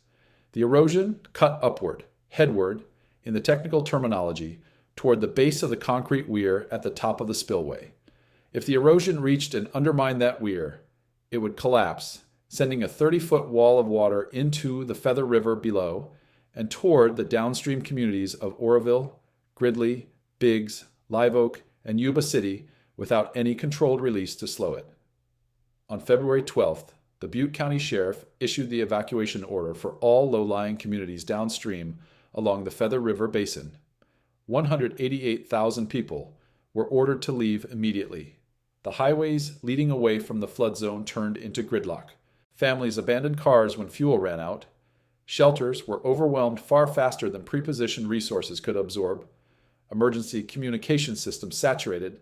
The erosion cut upward, headward, in the technical terminology, toward the base of the concrete weir at the top of the spillway. If the erosion reached and undermined that weir, it would collapse, sending a 30-foot wall of water into the Feather River below and toward the downstream communities of Oroville, Gridley, Biggs, Live Oak, and Yuba City without any controlled release to slow it. On February 12th, the Butte County Sheriff issued the evacuation order for all low-lying communities downstream along the Feather River Basin. 188,000 people were ordered to leave immediately. The highways leading away from the flood zone turned into gridlock. Families abandoned cars when fuel ran out. Shelters were overwhelmed far faster than prepositioned resources could absorb. Emergency communication systems saturated.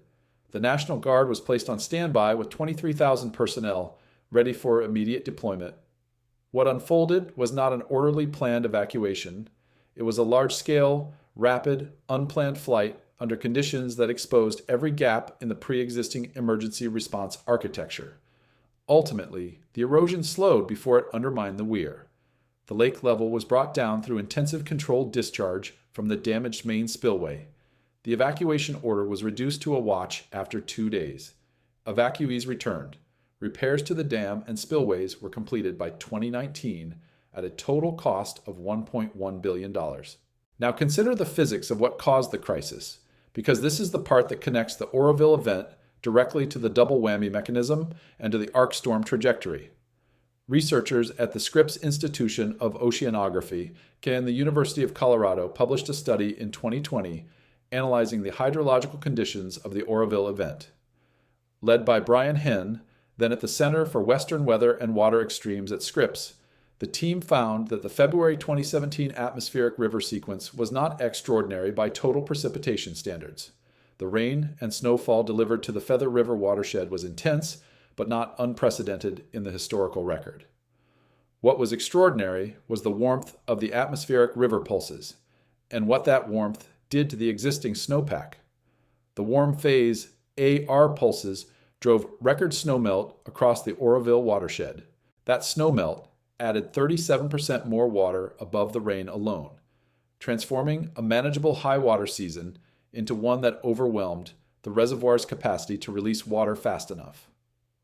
The National Guard was placed on standby with 23,000 personnel ready for immediate deployment. What unfolded was not an orderly planned evacuation. It was a large-scale, rapid, unplanned flight under conditions that exposed every gap in the pre-existing emergency response architecture. Ultimately, the erosion slowed before it undermined the weir. The lake level was brought down through intensive controlled discharge from the damaged main spillway. The evacuation order was reduced to a watch after 2 days. Evacuees returned. Repairs to the dam and spillways were completed by 2019 at a total cost of $1.1 billion. Now consider the physics of what caused the crisis, because this is the part that connects the Oroville event directly to the double whammy mechanism and to the ARkStorm trajectory. Researchers at the Scripps Institution of Oceanography and the University of Colorado published a study in 2020 analyzing the hydrological conditions of the Oroville event. Led by Brian Henn, then at the Center for Western Weather and Water Extremes at Scripps, the team found that the February 2017 atmospheric river sequence was not extraordinary by total precipitation standards. The rain and snowfall delivered to the Feather River watershed was intense, but not unprecedented in the historical record. What was extraordinary was the warmth of the atmospheric river pulses, and what that warmth did to the existing snowpack. The warm phase AR pulses drove record snowmelt across the Oroville watershed. That snowmelt added 37% more water above the rain alone, transforming a manageable high water season into one that overwhelmed the reservoir's capacity to release water fast enough.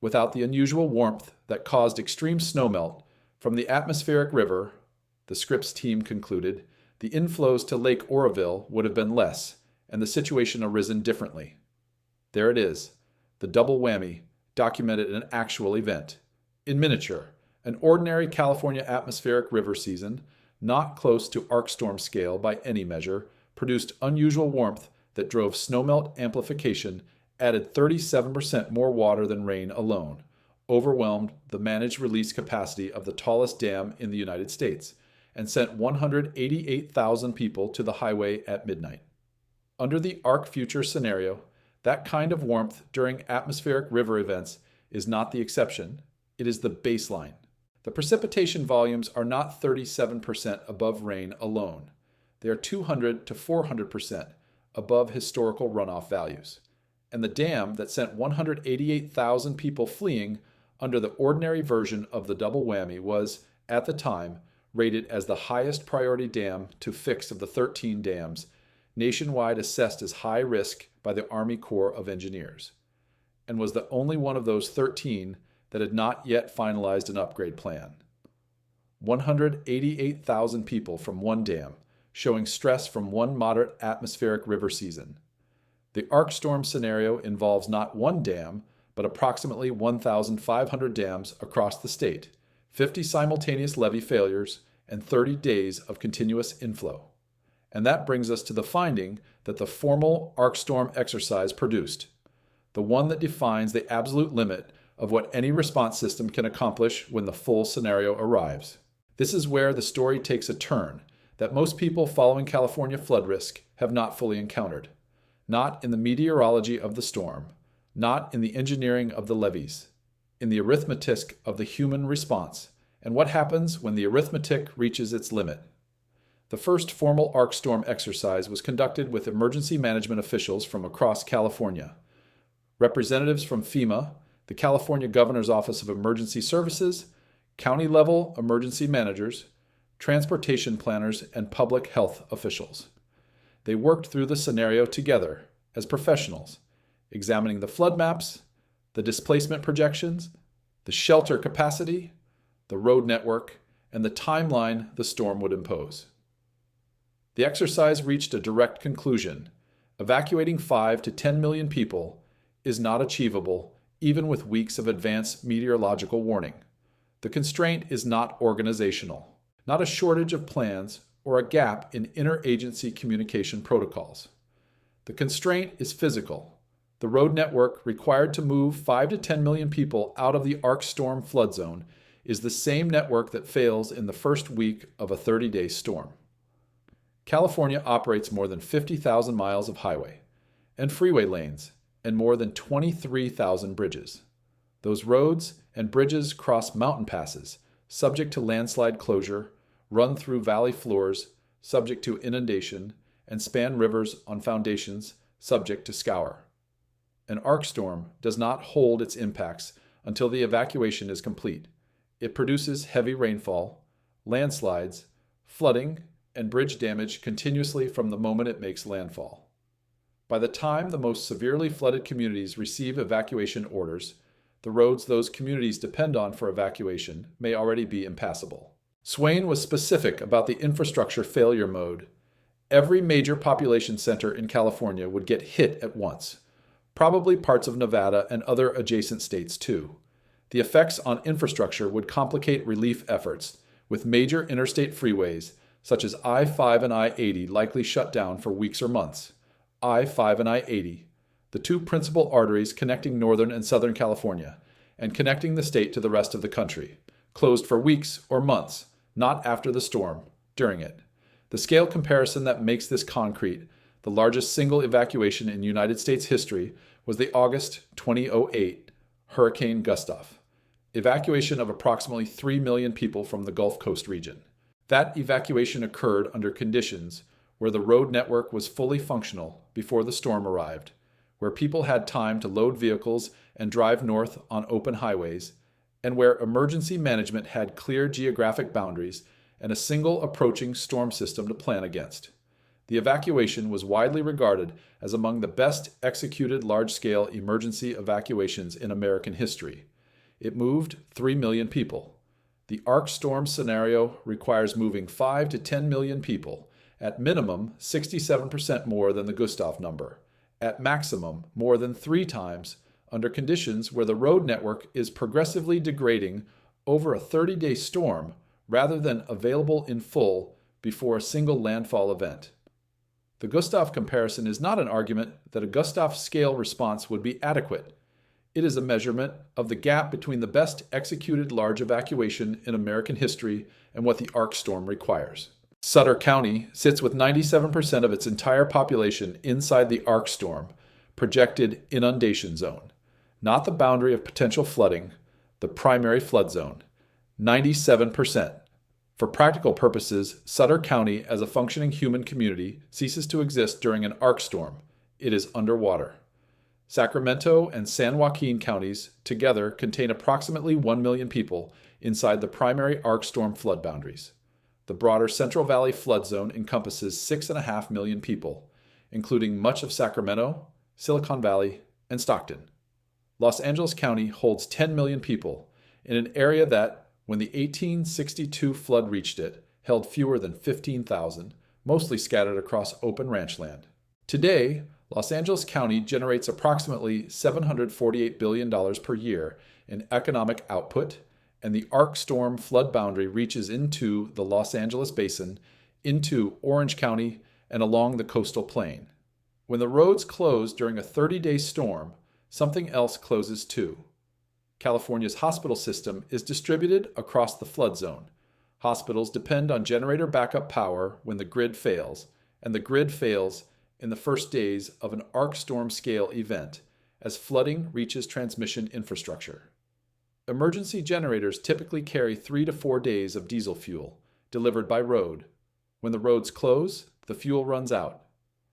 Without the unusual warmth that caused extreme snowmelt from the atmospheric river, the Scripps team concluded, the inflows to Lake Oroville would have been less, and the situation arisen differently. There it is, the double whammy, documented in an actual event. In miniature, an ordinary California atmospheric river season, not close to ARkStorm scale by any measure, produced unusual warmth that drove snowmelt amplification, added 37% more water than rain alone, overwhelmed the managed release capacity of the tallest dam in the United States, and sent 188,000 people to the highway at midnight. Under the ARkFuture scenario, that kind of warmth during atmospheric river events is not the exception, it is the baseline. The precipitation volumes are not 37% above rain alone. They are 200 to 400% above historical runoff values. And the dam that sent 188,000 people fleeing under the ordinary version of the double whammy was, at the time, rated as the highest priority dam to fix of the 13 dams nationwide assessed as high risk by the Army Corps of Engineers, and was the only one of those 13 that had not yet finalized an upgrade plan. 188,000 people from one dam, showing stress from one moderate atmospheric river season. The ARkStorm scenario involves not one dam, but approximately 1,500 dams across the state, 50 simultaneous levee failures, and 30 days of continuous inflow. And that brings us to the finding that the formal ARkStorm exercise produced, the one that defines the absolute limit of what any response system can accomplish when the full scenario arrives. This is where the story takes a turn that most people following California flood risk have not fully encountered. Not in the meteorology of the storm, not in the engineering of the levees, in the arithmetic of the human response, and what happens when the arithmetic reaches its limit. The first formal ARkStorm exercise was conducted with emergency management officials from across California, representatives from FEMA, the California Governor's Office of Emergency Services, county-level emergency managers, transportation planners, and public health officials. They worked through the scenario together as professionals, examining the flood maps, the displacement projections, the shelter capacity, the road network, and the timeline the storm would impose. The exercise reached a direct conclusion. Evacuating 5 to 10 million people is not achievable even with weeks of advanced meteorological warning. The constraint is not organizational, not a shortage of plans or a gap in interagency communication protocols. The constraint is physical. The road network required to move 5 to 10 million people out of the ARkStorm flood zone is the same network that fails in the first week of a 30-day storm. California operates more than 50,000 miles of highway and freeway lanes and more than 23,000 bridges. Those roads and bridges cross mountain passes, subject to landslide closure, run through valley floors, subject to inundation, and span rivers on foundations, subject to scour. An ARkStorm does not hold its impacts until the evacuation is complete. It produces heavy rainfall, landslides, flooding, and bridge damage continuously from the moment it makes landfall. By the time the most severely flooded communities receive evacuation orders, the roads those communities depend on for evacuation may already be impassable. Swain was specific about the infrastructure failure mode. Every major population center in California would get hit at once, probably parts of Nevada and other adjacent states too. The effects on infrastructure would complicate relief efforts, with major interstate freeways, such as I-5 and I-80 likely shut down for weeks or months. I-5 and I-80, the two principal arteries connecting Northern and Southern California, and connecting the state to the rest of the country, closed for weeks or months, not after the storm, during it. The scale comparison that makes this concrete, the largest single evacuation in United States history, was the August 2008 Hurricane Gustav. Evacuation of approximately 3 million people from the Gulf Coast region. That evacuation occurred under conditions where the road network was fully functional before the storm arrived, where people had time to load vehicles and drive north on open highways, and where emergency management had clear geographic boundaries and a single approaching storm system to plan against. The evacuation was widely regarded as among the best executed large-scale emergency evacuations in American history. It moved 3 million people. The ARkStorm scenario requires moving 5 to 10 million people, at minimum 67% more than the Gustav number, at maximum more than 3 times, under conditions where the road network is progressively degrading over a 30-day storm rather than available in full before a single landfall event. The Gustav comparison is not an argument that a Gustav scale response would be adequate. It is a measurement of the gap between the best executed large evacuation in American history and what the ARkStorm requires. Sutter County sits with 97% of its entire population inside the ARkStorm projected inundation zone, not the boundary of potential flooding, the primary flood zone. 97%. For practical purposes, Sutter County as a functioning human community ceases to exist during an ARkStorm. It is underwater. Sacramento and San Joaquin counties together contain approximately 1 million people inside the primary ARkStorm flood boundaries. The broader Central Valley flood zone encompasses 6.5 million people, including much of Sacramento, Silicon Valley, and Stockton. Los Angeles County holds 10 million people in an area that, when the 1862 flood reached it, held fewer than 15,000, mostly scattered across open ranch land. Today, Los Angeles County generates approximately $748 billion per year in economic output, and the ARkStorm flood boundary reaches into the Los Angeles Basin, into Orange County, and along the coastal plain. When the roads close during a 30-day storm, something else closes too. California's hospital system is distributed across the flood zone. Hospitals depend on generator backup power when the grid fails, and the grid fails in the first days of an ARkStorm scale event as flooding reaches transmission infrastructure. Emergency generators typically carry 3 to 4 days of diesel fuel, delivered by road. When the roads close, the fuel runs out.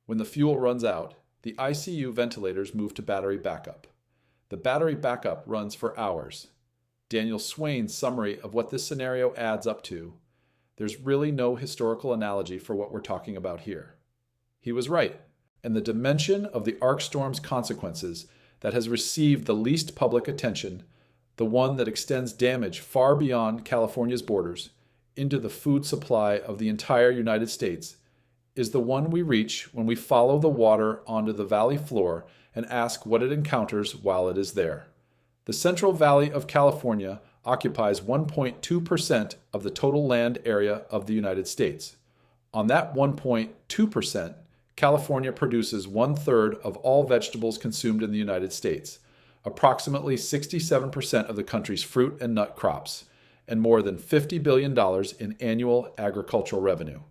When the fuel runs out, the ICU ventilators move to battery backup. The battery backup runs for hours. Daniel Swain's summary of what this scenario adds up to: there's really no historical analogy for what we're talking about here. He was right, and the dimension of the ARkStorm's consequences that has received the least public attention, the one that extends damage far beyond California's borders into the food supply of the entire United States, is the one we reach when we follow the water onto the valley floor and ask what it encounters while it is there. The Central Valley of California occupies 1.2% of the total land area of the United States. On that 1.2%, California produces 1/3 of all vegetables consumed in the United States, approximately 67% of the country's fruit and nut crops, and more than $50 billion in annual agricultural revenue.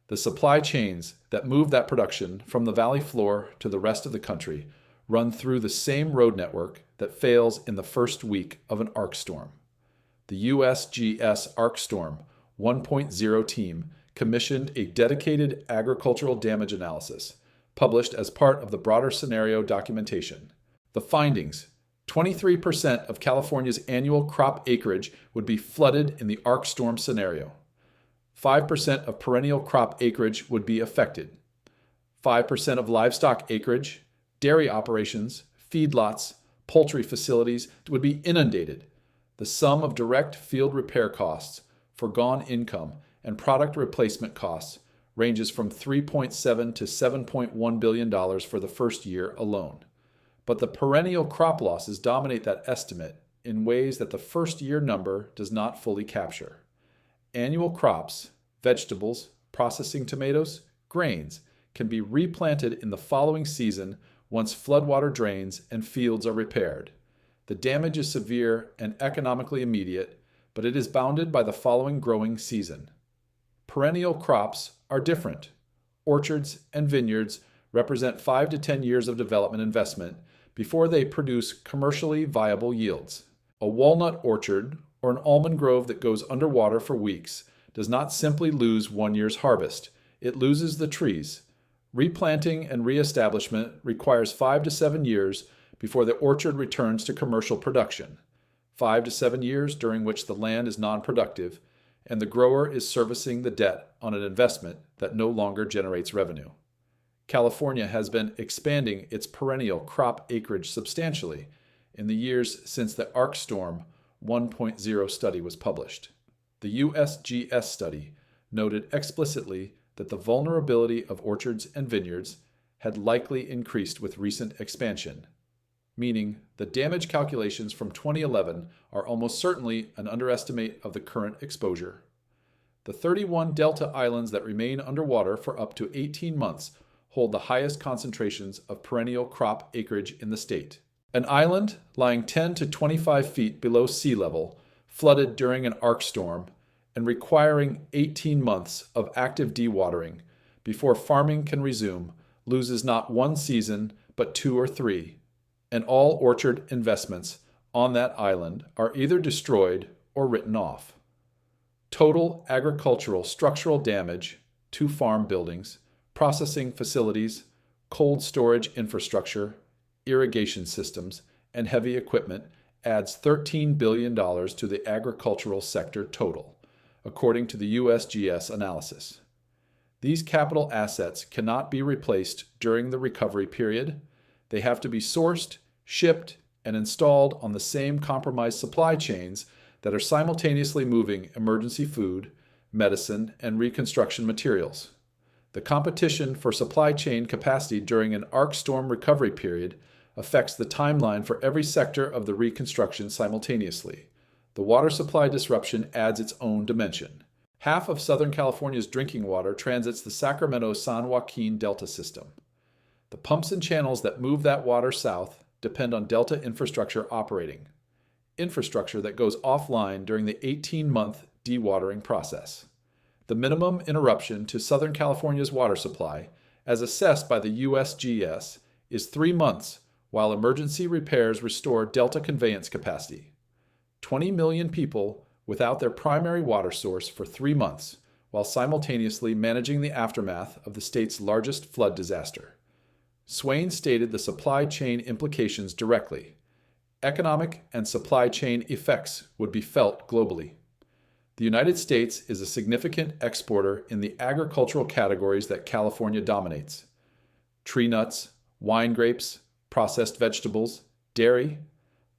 The supply chains that move that production from the valley floor to the rest of the country run through the same road network that fails in the first week of an ARkStorm. The USGS ARkStorm 1.0 team commissioned a dedicated agricultural damage analysis, published as part of the broader scenario documentation. The findings: 23% of California's annual crop acreage would be flooded in the ARkStorm scenario. 5% of perennial crop acreage would be affected. 5% of livestock acreage, dairy operations, feedlots, poultry facilities would be inundated. The sum of direct field repair costs, foregone income, and product replacement costs ranges from $3.7 to $7.1 billion for the first year alone. But the perennial crop losses dominate that estimate in ways that the first-year number does not fully capture. Annual crops, vegetables, processing tomatoes, grains, can be replanted in the following season once floodwater drains and fields are repaired. The damage is severe and economically immediate, but it is bounded by the following growing season. Perennial crops are different. Orchards and vineyards represent 5 to 10 years of development investment before they produce commercially viable yields. A walnut orchard or an almond grove that goes underwater for weeks does not simply lose 1 year's harvest, it loses the trees. Replanting and reestablishment requires 5 to 7 years before the orchard returns to commercial production. 5 to 7 years during which the land is non-productive and the grower is servicing the debt on an investment that no longer generates revenue. California has been expanding its perennial crop acreage substantially in the years since the ARkStorm 1.0 study was published. The USGS study noted explicitly that the vulnerability of orchards and vineyards had likely increased with recent expansion, meaning the damage calculations from 2011 are almost certainly an underestimate of the current exposure. The 31 delta islands that remain underwater for up to 18 months hold the highest concentrations of perennial crop acreage in the state. An island lying 10 to 25 feet below sea level, flooded during an ARkStorm, and requiring 18 months of active dewatering before farming can resume, loses not one season but 2 or 3, and all orchard investments on that island are either destroyed or written off. Total agricultural structural damage to farm buildings, processing facilities, cold storage infrastructure, irrigation systems, and heavy equipment adds $13 billion to the agricultural sector total, according to the USGS analysis. These capital assets cannot be replaced during the recovery period. They have to be sourced, shipped, and installed on the same compromised supply chains that are simultaneously moving emergency food, medicine, and reconstruction materials. The competition for supply chain capacity during an ARkStorm recovery period affects the timeline for every sector of the reconstruction simultaneously. The water supply disruption adds its own dimension. Half of Southern California's drinking water transits the Sacramento-San Joaquin Delta system. The pumps and channels that move that water south depend on Delta infrastructure operating, infrastructure that goes offline during the 18-month dewatering process. The minimum interruption to Southern California's water supply, as assessed by the USGS, is 3 months, while emergency repairs restore Delta conveyance capacity. 20 million people without their primary water source for 3 months, while simultaneously managing the aftermath of the state's largest flood disaster. Swain stated the supply chain implications directly. Economic and supply chain effects would be felt globally. The United States is a significant exporter in the agricultural categories that California dominates: tree nuts, wine grapes, processed vegetables, dairy.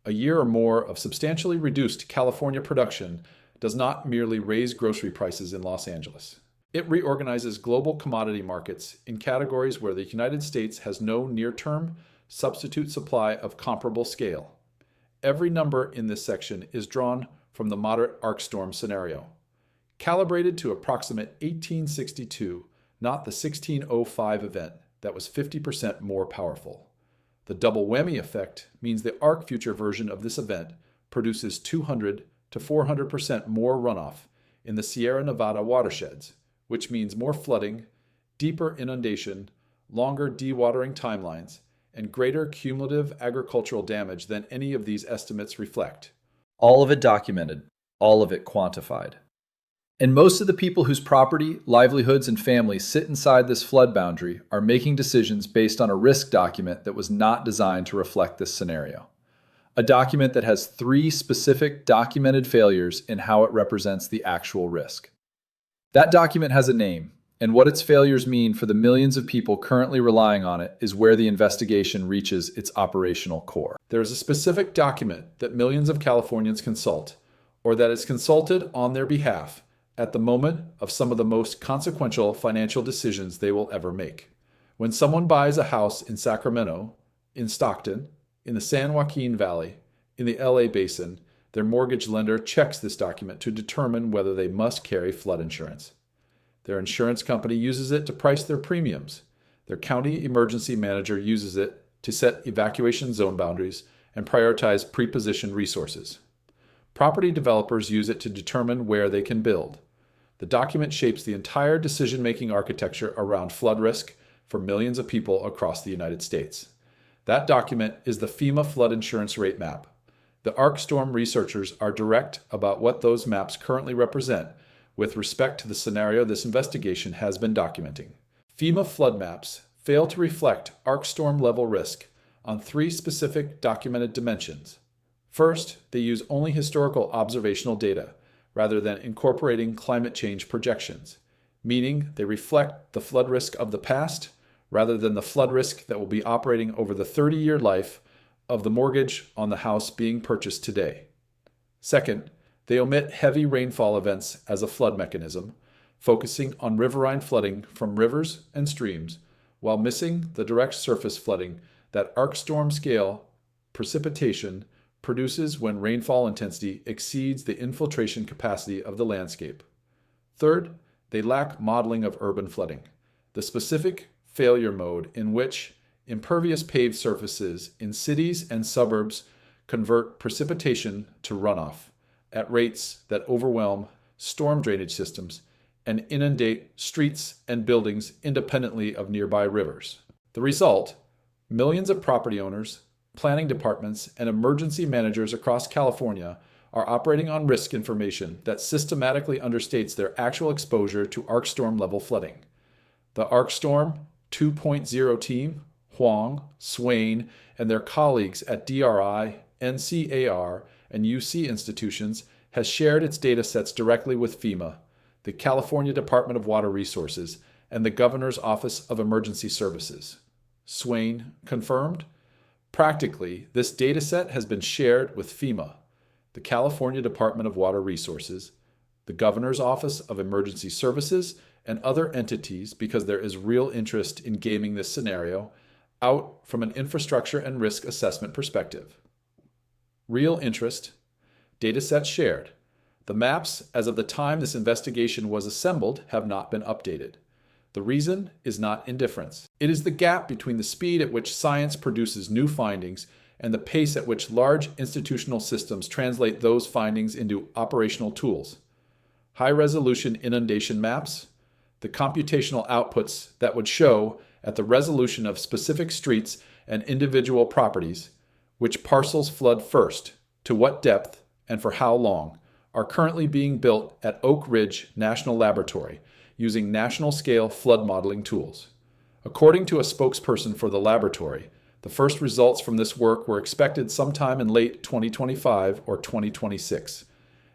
A year or more of substantially reduced California production does not merely raise grocery prices in Los Angeles. It reorganizes global commodity markets in categories where the United States has no near-term substitute supply of comparable scale. Every number in this section is drawn from the moderate ARkStorm scenario, calibrated to approximate 1862, not the 1605 event that was 50% more powerful. The double whammy effect means the ARkFuture version of this event produces 200 to 400% more runoff in the Sierra Nevada watersheds, which means more flooding, deeper inundation, longer dewatering timelines, and greater cumulative agricultural damage than any of these estimates reflect. All of it documented, all of it quantified. And most of the people whose property, livelihoods, and families sit inside this flood boundary are making decisions based on a risk document that was not designed to reflect this scenario. A document that has 3 specific documented failures in how it represents the actual risk. That document has a name, and what its failures mean for the millions of people currently relying on it is where the investigation reaches its operational core. There is a specific document that millions of Californians consult, or that is consulted on their behalf at the moment of some of the most consequential financial decisions they will ever make. When someone buys a house in Sacramento, in Stockton, in the San Joaquin Valley, in the LA Basin, their mortgage lender checks this document to determine whether they must carry flood insurance. Their insurance company uses it to price their premiums. Their county emergency manager uses it to set evacuation zone boundaries and prioritize pre-positioned resources. Property developers use it to determine where they can build. The document shapes the entire decision-making architecture around flood risk for millions of people across the United States. That document is the FEMA flood insurance rate map. The ARkStorm researchers are direct about what those maps currently represent with respect to the scenario this investigation has been documenting. FEMA flood maps fail to reflect ARkStorm level risk on three specific documented dimensions. First, they use only historical observational data rather than incorporating climate change projections, meaning they reflect the flood risk of the past rather than the flood risk that will be operating over the 30-year life of the mortgage on the house being purchased today. Second, they omit heavy rainfall events as a flood mechanism, focusing on riverine flooding from rivers and streams, while missing the direct surface flooding that ARkStorm scale precipitation produces when rainfall intensity exceeds the infiltration capacity of the landscape. Third, they lack modeling of urban flooding, the specific failure mode in which impervious paved surfaces in cities and suburbs convert precipitation to runoff at rates that overwhelm storm drainage systems and inundate streets and buildings independently of nearby rivers. The result, millions of property owners, planning departments, and emergency managers across California are operating on risk information that systematically understates their actual exposure to ARkStorm level flooding. The ARkStorm 2.0 team, Huang, Swain, and their colleagues at DRI, NCAR, and UC institutions has shared its data sets directly with FEMA, the California Department of Water Resources, and the Governor's Office of Emergency Services. Swain confirmed, practically, this data set has been shared with FEMA, the California Department of Water Resources, the Governor's Office of Emergency Services, and other entities because there is real interest in gaming this scenario out from an infrastructure and risk assessment perspective. Real interest, data sets shared. The maps, as of the time this investigation was assembled, have not been updated. The reason is not indifference. It is the gap between the speed at which science produces new findings and the pace at which large institutional systems translate those findings into operational tools. High-resolution inundation maps, the computational outputs that would show, at the resolution of specific streets and individual properties, which parcels flood first, to what depth, and for how long, are currently being built at Oak Ridge National Laboratory using national-scale flood modeling tools. According to a spokesperson for the laboratory, the first results from this work were expected sometime in late 2025 or 2026.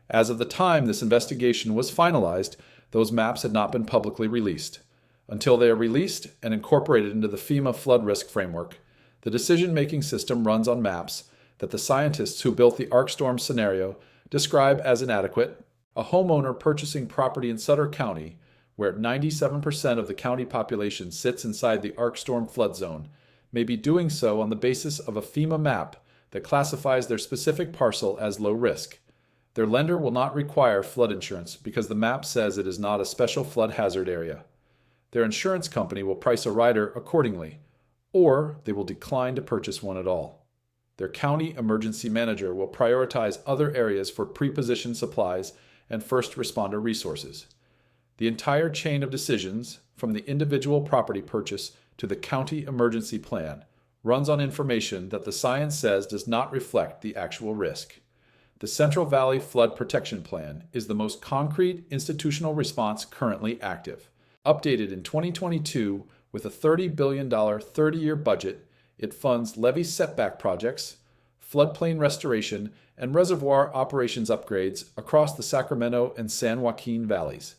As of the time this investigation was finalized, those maps had not been publicly released. Until they are released and incorporated into the FEMA flood risk framework, the decision-making system runs on maps that the scientists who built the ARkStorm scenario describe as inadequate. A homeowner purchasing property in Sutter County, where 97% of the county population sits inside the ARkStorm flood zone, may be doing so on the basis of a FEMA map that classifies their specific parcel as low risk. Their lender will not require flood insurance because the map says it is not a special flood hazard area. Their insurance company will price a rider accordingly, or they will decline to purchase one at all. Their county emergency manager will prioritize other areas for pre-positioned supplies and first responder resources. The entire chain of decisions, from the individual property purchase to the county emergency plan, runs on information that the science says does not reflect the actual risk. The Central Valley Flood Protection Plan is the most concrete institutional response currently active. Updated in 2022 with a $30 billion 30-year budget, it funds levee setback projects, floodplain restoration, and reservoir operations upgrades across the Sacramento and San Joaquin valleys.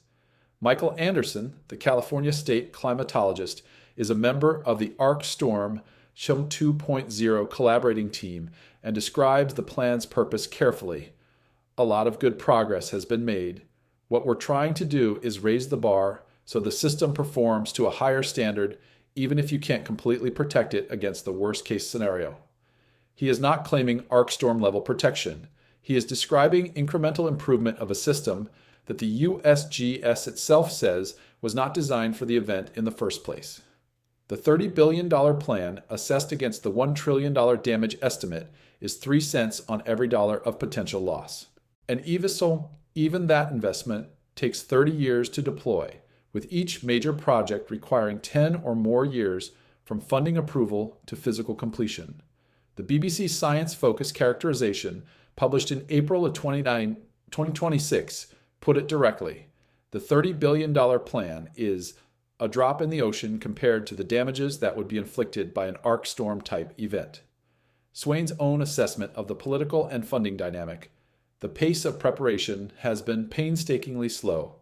Michael Anderson, the California state climatologist, is a member of the ARkStorm 2.0 collaborating team and describes the plan's purpose carefully. A lot of good progress has been made. What we're trying to do is raise the bar so the system performs to a higher standard, even if you can't completely protect it against the worst-case scenario. He is not claiming ARkStorm level protection. He is describing incremental improvement of a system that the USGS itself says was not designed for the event in the first place. The $30 billion plan, assessed against the $1 trillion damage estimate, is 3 cents on every dollar of potential loss. And even that investment takes 30 years to deploy, with each major project requiring 10 or more years from funding approval to physical completion. The BBC Science Focus characterization, published in April of 2026, put it directly. The $30 billion plan is a drop in the ocean compared to the damages that would be inflicted by an ARkStorm type event. Swain's own assessment of the political and funding dynamic: the pace of preparation has been painstakingly slow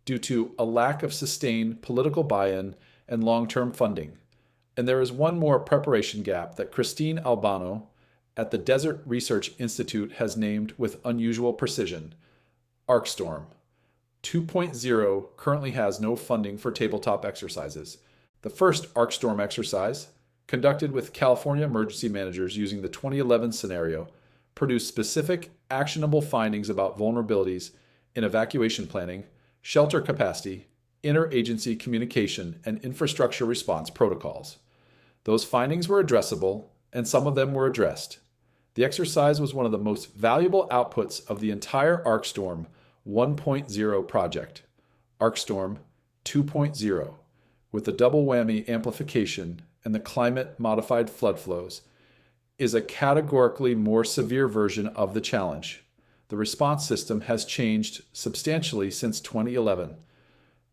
due to a lack of sustained political buy-in and long-term funding. And there is one more preparation gap that Christine Albano at the Desert Research Institute has named with unusual precision: ARkStorm 2.0 currently has no funding for tabletop exercises. The first ARkStorm exercise, conducted with California emergency managers using the 2011 scenario, produced specific, actionable findings about vulnerabilities in evacuation planning, shelter capacity, interagency communication, and infrastructure response protocols. Those findings were addressable, and some of them were addressed. The exercise was one of the most valuable outputs of the entire ARkStorm 1.0 project. ARkStorm 2.0, with the double whammy amplification and the climate-modified flood flows, is a categorically more severe version of the challenge. The response system has changed substantially since 2011.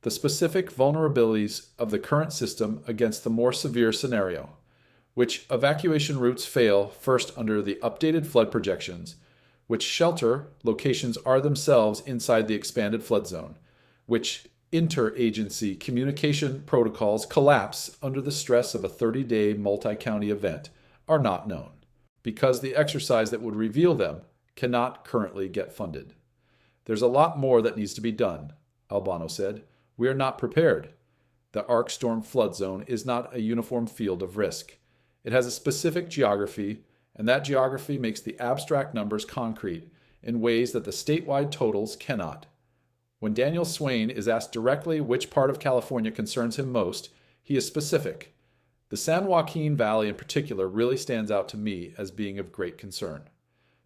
The specific vulnerabilities of the current system against the more severe scenario, which evacuation routes fail first under the updated flood projections, which shelter locations are themselves inside the expanded flood zone, which interagency communication protocols collapse under the stress of a 30-day multi-county event, are not known, because the exercise that would reveal them cannot currently get funded. There's a lot more that needs to be done, Albano said. We are not prepared. The ARkStorm flood zone is not a uniform field of risk. It has a specific geography, and that geography makes the abstract numbers concrete in ways that the statewide totals cannot. When Daniel Swain is asked directly which part of California concerns him most, he is specific. The San Joaquin Valley in particular really stands out to me as being of great concern.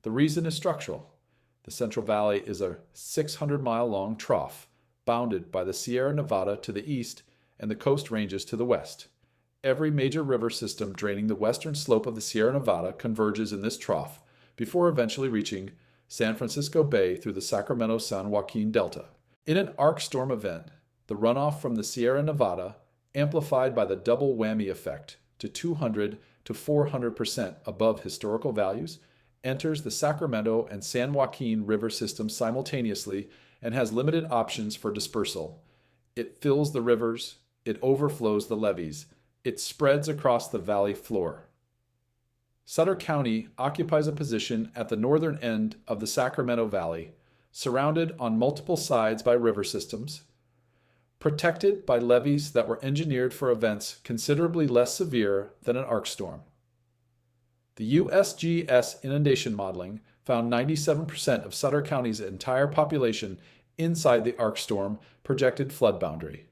The reason is structural. The Central Valley is a 600-mile-long trough, bounded by the Sierra Nevada to the east and the Coast Ranges to the west. Every major river system draining the western slope of the Sierra Nevada converges in this trough, before eventually reaching San Francisco Bay through the Sacramento-San Joaquin Delta. In an ARkStorm event, the runoff from the Sierra Nevada, amplified by the double whammy effect to 200 to 400% above historical values, enters the Sacramento and San Joaquin river systems simultaneously and has limited options for dispersal. It fills the rivers, it overflows the levees, it spreads across the valley floor. Sutter County occupies a position at the northern end of the Sacramento Valley, surrounded on multiple sides by river systems, protected by levees that were engineered for events considerably less severe than an ARkStorm. The USGS inundation modeling found 97% of Sutter County's entire population inside the ARkStorm projected flood boundary.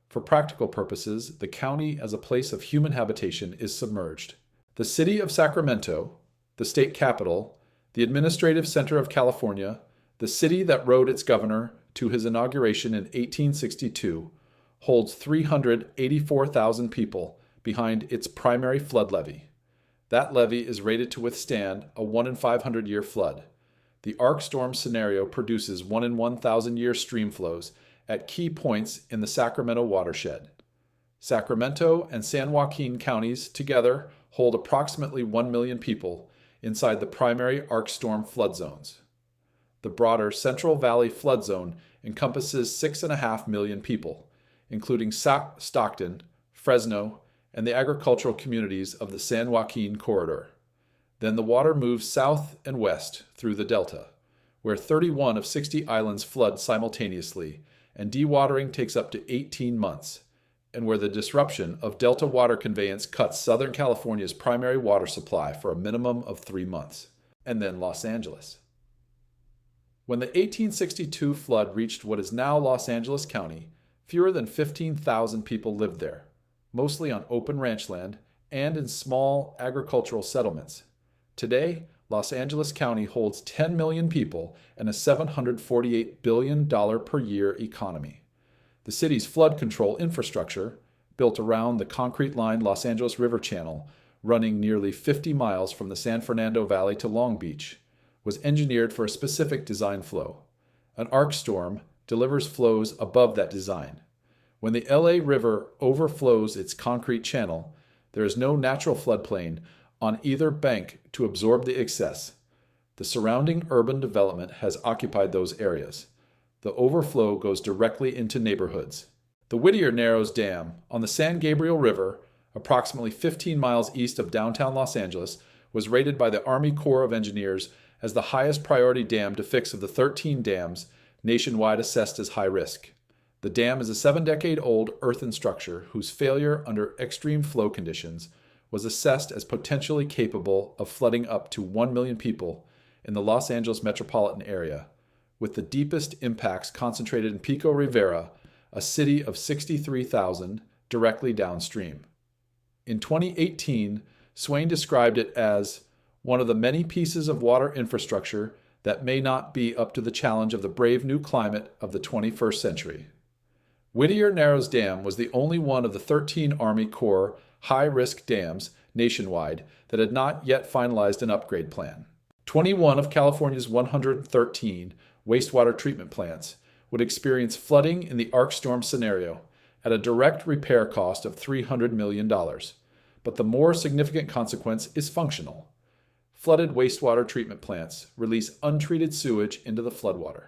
For practical purposes, the county as a place of human habitation is submerged. The city of Sacramento, the state capital, the administrative center of California, the city that rode its governor to his inauguration in 1862, holds 384,000 people behind its primary flood levee. That levee is rated to withstand a 1 in 500 year flood. The ARkStorm scenario produces 1 in 1,000 year stream flows at key points in the Sacramento watershed. Sacramento and San Joaquin counties together hold approximately 1 million people inside the primary ARkStorm flood zones. The broader Central Valley flood zone encompasses 6.5 million people, including Stockton, Fresno, and the agricultural communities of the San Joaquin corridor. Then the water moves south and west through the Delta, where 31 of 60 islands flood simultaneously, and dewatering takes up to 18 months, and where the disruption of Delta water conveyance cuts Southern California's primary water supply for a minimum of 3 months, and then Los Angeles. When the 1862 flood reached what is now Los Angeles County, fewer than 15,000 people lived there, mostly on open ranch land and in small agricultural settlements. Today, Los Angeles County holds 10 million people and a $748 billion per year economy. The city's flood control infrastructure, built around the concrete-lined Los Angeles River Channel, running nearly 50 miles from the San Fernando Valley to Long Beach, was engineered for a specific design flow. An ARkStorm delivers flows above that design. When the LA River overflows its concrete channel, there is no natural floodplain on either bank to absorb the excess. The surrounding urban development has occupied those areas. The overflow goes directly into neighborhoods. The Whittier Narrows Dam on the San Gabriel River, approximately 15 miles east of downtown Los Angeles, was rated by the Army Corps of Engineers as the highest priority dam to fix of the 13 dams nationwide assessed as high risk. The dam is a 7-decade-old earthen structure whose failure under extreme flow conditions was assessed as potentially capable of flooding up to 1 million people in the Los Angeles metropolitan area, with the deepest impacts concentrated in Pico Rivera, a city of 63,000 directly downstream. In 2018, Swain described it as one of the many pieces of water infrastructure that may not be up to the challenge of the brave new climate of the 21st century. Whittier Narrows Dam was the only one of the 13 Army Corps high-risk dams nationwide that had not yet finalized an upgrade plan. 21 of California's 113 wastewater treatment plants would experience flooding in the ARkStorm scenario at a direct repair cost of $300 million. But the more significant consequence is functional. Flooded wastewater treatment plants release untreated sewage into the floodwater.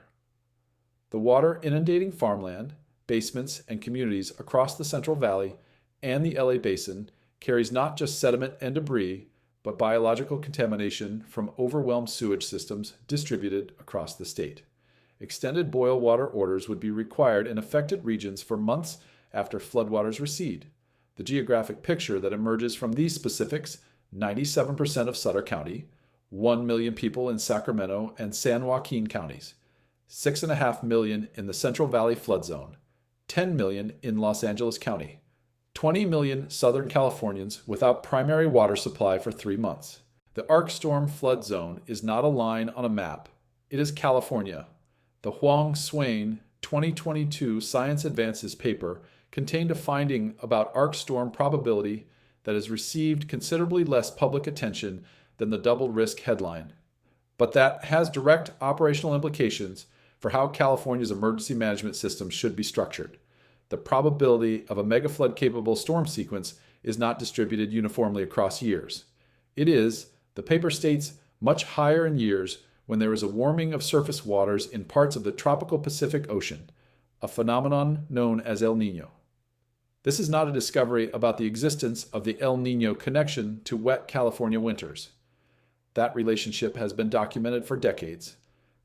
The water inundating farmland, basements, and communities across the Central Valley and the LA Basin carries not just sediment and debris, but biological contamination from overwhelmed sewage systems distributed across the state. Extended boil water orders would be required in affected regions for months after floodwaters recede. The geographic picture that emerges from these specifics: 97% of Sutter County, 1 million people in Sacramento and San Joaquin counties, 6.5 million in the Central Valley flood zone, 10 million in Los Angeles County, 20 million Southern Californians without primary water supply for 3 months. The ARkStorm flood zone is not a line on a map. It is California. The Huang Swain 2022 Science Advances paper contained a finding about ARkStorm probability that has received considerably less public attention than the double risk headline, but that has direct operational implications for how California's emergency management system should be structured. The probability of a megaflood-capable storm sequence is not distributed uniformly across years. It is, the paper states, much higher in years when there is a warming of surface waters in parts of the tropical Pacific Ocean, a phenomenon known as El Niño. This is not a discovery about the existence of the El Niño connection to wet California winters. That relationship has been documented for decades.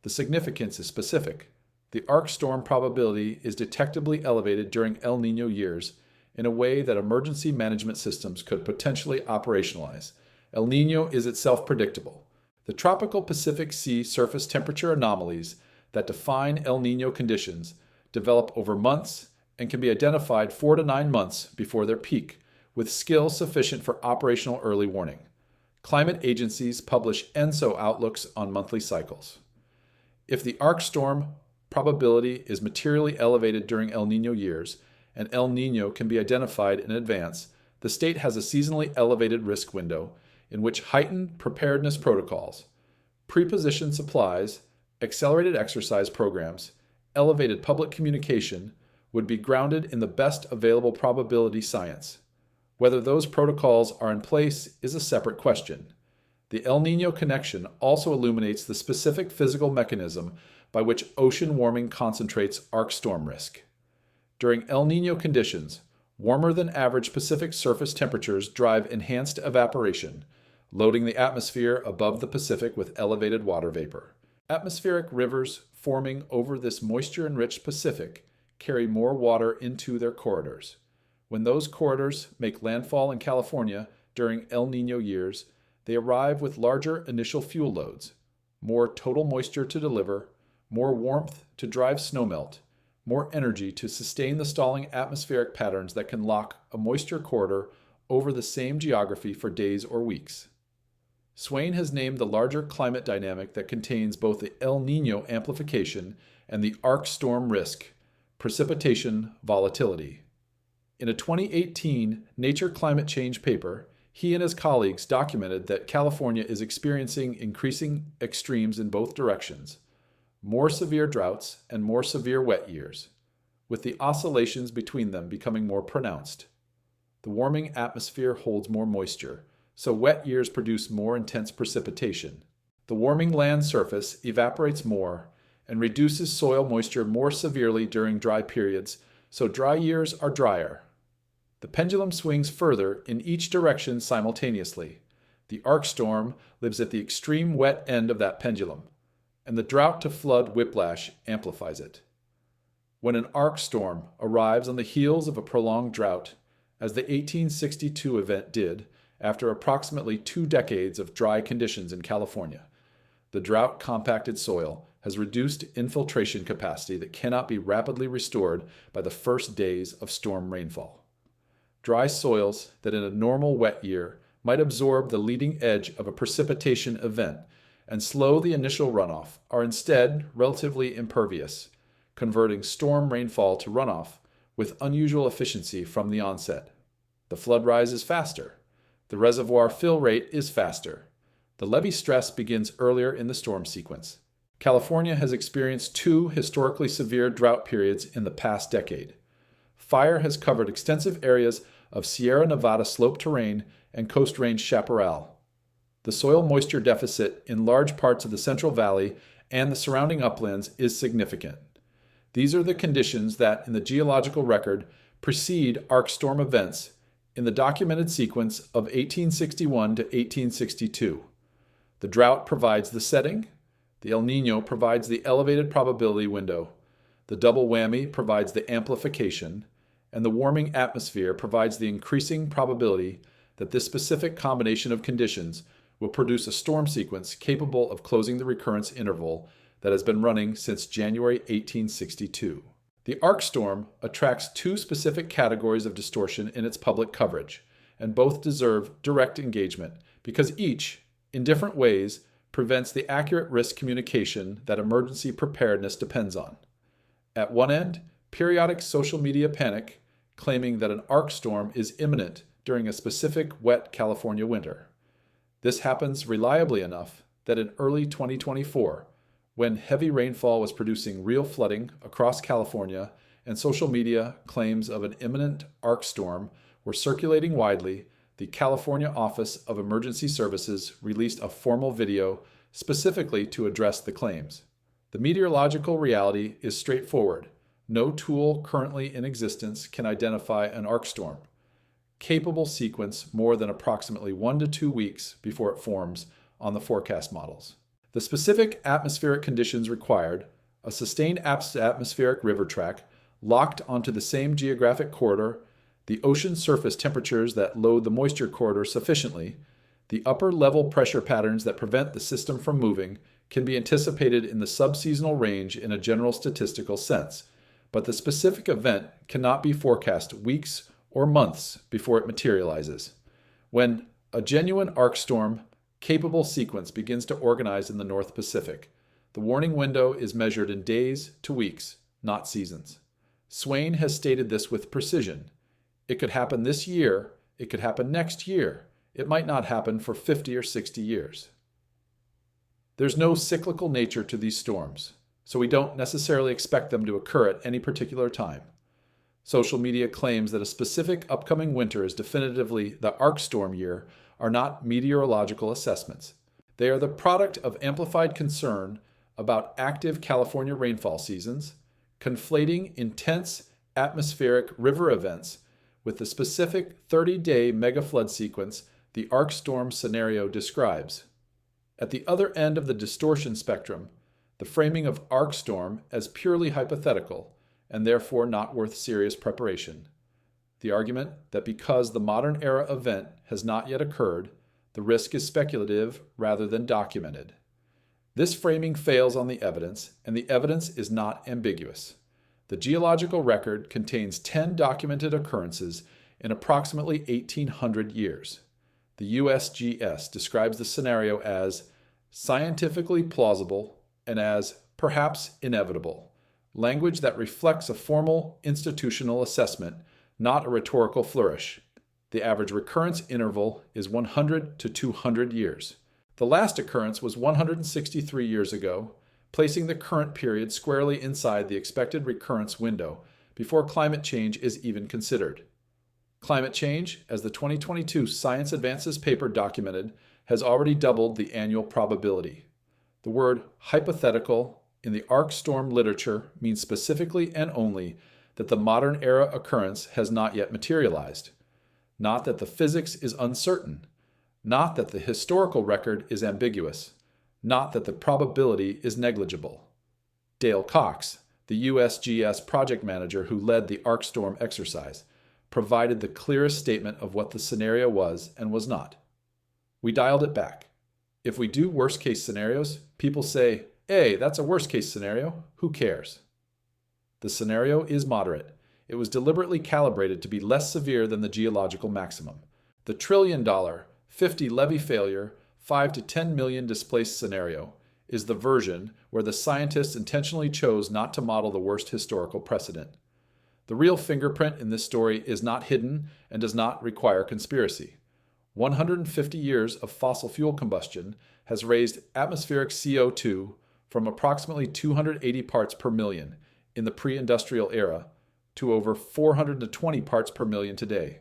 The significance is specific. The ARkStorm probability is detectably elevated during El Niño years in a way that emergency management systems could potentially operationalize. El Niño is itself predictable. The tropical Pacific Sea surface temperature anomalies that define El Niño conditions develop over months and can be identified 4 to 9 months before their peak, with skill sufficient for operational early warning. Climate agencies publish ENSO outlooks on monthly cycles. If the ARkStorm probability is materially elevated during El Niño years, and El Niño can be identified in advance, the state has a seasonally elevated risk window in which heightened preparedness protocols, prepositioned supplies, accelerated exercise programs, elevated public communication would be grounded in the best available probability science. Whether those protocols are in place is a separate question. The El Niño connection also illuminates the specific physical mechanism by which ocean warming concentrates ARkStorm risk. During El Niño conditions, warmer than average Pacific surface temperatures drive enhanced evaporation, loading the atmosphere above the Pacific with elevated water vapor. Atmospheric rivers forming over this moisture-enriched Pacific carry more water into their corridors. When those corridors make landfall in California during El Niño years, they arrive with larger initial fuel loads, more total moisture to deliver, more warmth to drive snowmelt, more energy to sustain the stalling atmospheric patterns that can lock a moisture corridor over the same geography for days or weeks. Swain has named the larger climate dynamic that contains both the El Niño amplification and the ARkStorm risk, precipitation volatility. In a 2018 Nature Climate Change paper, he and his colleagues documented that California is experiencing increasing extremes in both directions, more severe droughts and more severe wet years, with the oscillations between them becoming more pronounced. The warming atmosphere holds more moisture, so wet years produce more intense precipitation. The warming land surface evaporates more and reduces soil moisture more severely during dry periods, so dry years are drier. The pendulum swings further in each direction simultaneously. The ARkStorm lives at the extreme wet end of that pendulum, and the drought to flood whiplash amplifies it. When an ARkStorm arrives on the heels of a prolonged drought, as the 1862 event did after approximately 2 decades of dry conditions in California, the drought-compacted soil has reduced infiltration capacity that cannot be rapidly restored by the first days of storm rainfall. Dry soils that in a normal wet year might absorb the leading edge of a precipitation event and slow the initial runoff are instead relatively impervious, converting storm rainfall to runoff with unusual efficiency from the onset. The flood rise is faster. The reservoir fill rate is faster. The levee stress begins earlier in the storm sequence. California has experienced 2 historically severe drought periods in the past decade. Fire has covered extensive areas of Sierra Nevada slope terrain and Coast Range chaparral. The soil moisture deficit in large parts of the Central Valley and the surrounding uplands is significant. These are the conditions that, in the geological record, precede ARkStorm events in the documented sequence of 1861 to 1862. The drought provides the setting, the El Niño provides the elevated probability window, the double whammy provides the amplification, and the warming atmosphere provides the increasing probability that this specific combination of conditions will produce a storm sequence capable of closing the recurrence interval that has been running since January 1862. The ARkStorm attracts 2 specific categories of distortion in its public coverage, and both deserve direct engagement because each, in different ways, prevents the accurate risk communication that emergency preparedness depends on. At one end, periodic social media panic claiming that an ARkStorm is imminent during a specific wet California winter. This happens reliably enough that in early 2024, when heavy rainfall was producing real flooding across California and social media claims of an imminent ARkStorm were circulating widely, the California Office of Emergency Services released a formal video specifically to address the claims. The meteorological reality is straightforward. No tool currently in existence can identify an ARkStorm, capable sequence more than approximately 1 to 2 weeks before it forms on the forecast models. The specific atmospheric conditions required, a sustained atmospheric river track locked onto the same geographic corridor, the ocean surface temperatures that load the moisture corridor sufficiently, the upper level pressure patterns that prevent the system from moving can be anticipated in the subseasonal range in a general statistical sense, but the specific event cannot be forecast weeks or months before it materializes. When a genuine ARkStorm capable sequence begins to organize in the North Pacific, the warning window is measured in days to weeks, not seasons. Swain has stated this with precision. It could happen this year, it could happen next year, it might not happen for 50 or 60 years. There's no cyclical nature to these storms, so we don't necessarily expect them to occur at any particular time. Social media claims that a specific upcoming winter is definitively the ARkStorm year are not meteorological assessments. They are the product of amplified concern about active California rainfall seasons, conflating intense atmospheric river events with the specific 30-day megaflood sequence the ARkStorm scenario describes. At the other end of the distortion spectrum, the framing of ARkStorm as purely hypothetical and therefore not worth serious preparation. The argument that because the modern era event has not yet occurred, the risk is speculative rather than documented. This framing fails on the evidence, and the evidence is not ambiguous. The geological record contains 10 documented occurrences in approximately 1,800 years. The USGS describes the scenario as scientifically plausible and as perhaps inevitable, language that reflects a formal institutional assessment not a rhetorical flourish. The average recurrence interval is 100 to 200 years. The last occurrence was 163 years ago, placing the current period squarely inside the expected recurrence window before climate change is even considered. Climate change, as the 2022 Science Advances paper documented, has already doubled the annual probability. The word hypothetical in the ARkStorm literature means specifically and only that the modern era occurrence has not yet materialized. Not that the physics is uncertain, not that the historical record is ambiguous, not that the probability is negligible. Dale Cox, the USGS project manager who led the ARkStorm exercise, provided the clearest statement of what the scenario was and was not. We dialed it back. If we do worst-case scenarios, people say, "Hey, that's a worst-case scenario. Who cares?" The scenario is moderate. It was deliberately calibrated to be less severe than the geological maximum. The $1 trillion, 50 levee failure, 5 to 10 million displaced scenario is the version where the scientists intentionally chose not to model the worst historical precedent. The real fingerprint in this story is not hidden and does not require conspiracy. 150 years of fossil fuel combustion has raised atmospheric CO2 from approximately 280 parts per million in the pre-industrial era to over 420 parts per million today,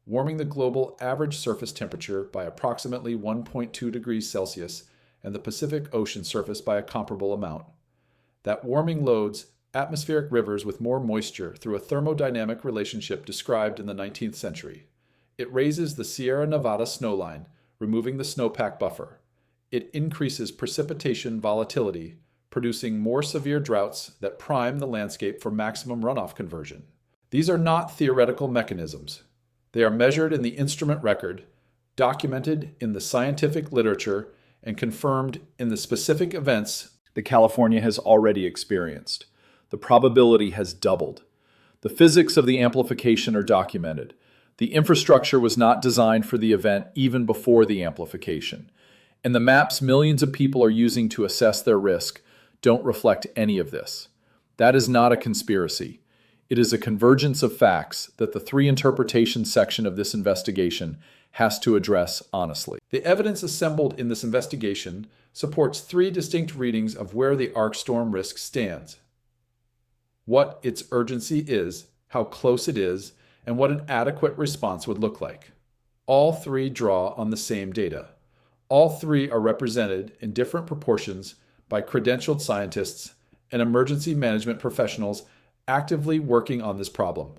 warming the global average surface temperature by approximately 1.2 degrees Celsius and the Pacific Ocean surface by a comparable amount. That warming loads atmospheric rivers with more moisture through a thermodynamic relationship described in the 19th century. It raises the Sierra Nevada snowline, removing the snowpack buffer. It increases precipitation volatility, producing more severe droughts that prime the landscape for maximum runoff conversion. These are not theoretical mechanisms. They are measured in the instrument record, documented in the scientific literature, and confirmed in the specific events that California has already experienced. The probability has doubled. The physics of the amplification are documented. The infrastructure was not designed for the event even before the amplification. And the maps millions of people are using to assess their risk don't reflect any of this. That is not a conspiracy. It is a convergence of facts that the three interpretations section of this investigation has to address honestly. The evidence assembled in this investigation supports three distinct readings of where the ARkStorm risk stands: what its urgency is, how close it is, and what an adequate response would look like. All three draw on the same data. All three are represented in different proportions by credentialed scientists and emergency management professionals actively working on this problem.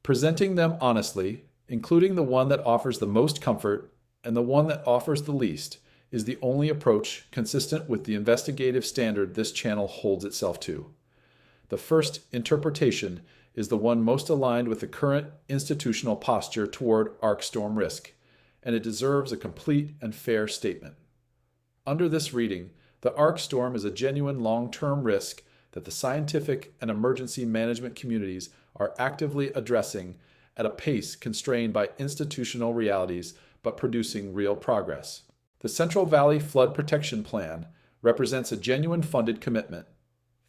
Presenting them honestly, including the one that offers the most comfort and the one that offers the least, is the only approach consistent with the investigative standard this channel holds itself to. The first interpretation is the one most aligned with the current institutional posture toward ARkStorm risk, and it deserves a complete and fair statement. Under this reading, the ARkStorm is a genuine long-term risk that the scientific and emergency management communities are actively addressing at a pace constrained by institutional realities but producing real progress. The Central Valley Flood Protection Plan represents a genuine funded commitment.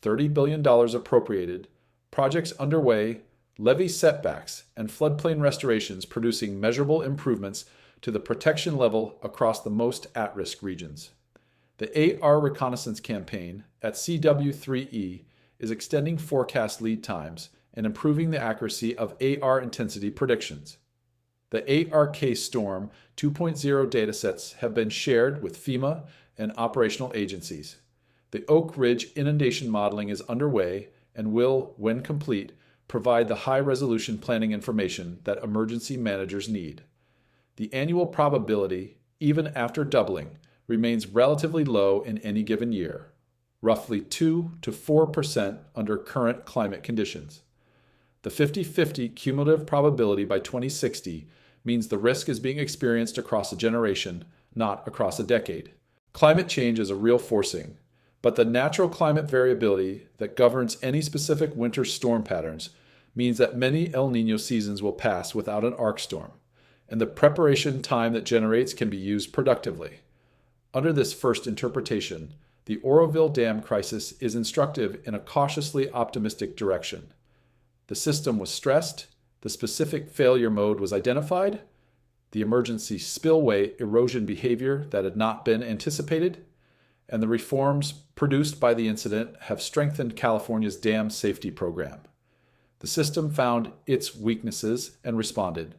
$30 billion appropriated, projects underway, levee setbacks, and floodplain restorations producing measurable improvements to the protection level across the most at-risk regions. The AR reconnaissance campaign at CW3E is extending forecast lead times and improving the accuracy of AR intensity predictions. The ARkStorm 2.0 datasets have been shared with FEMA and operational agencies. The Oak Ridge inundation modeling is underway and will, when complete, provide the high-resolution planning information that emergency managers need. The annual probability, even after doubling, remains relatively low in any given year, roughly 2 to 4% under current climate conditions. The 50-50 cumulative probability by 2060 means the risk is being experienced across a generation, not across a decade. Climate change is a real forcing, but the natural climate variability that governs any specific winter storm patterns means that many El Niño seasons will pass without an ARkStorm, and the preparation time that generates can be used productively. Under this first interpretation, the Oroville Dam crisis is instructive in a cautiously optimistic direction. The system was stressed, the specific failure mode was identified, the emergency spillway erosion behavior that had not been anticipated, and the reforms produced by the incident have strengthened California's dam safety program. The system found its weaknesses and responded.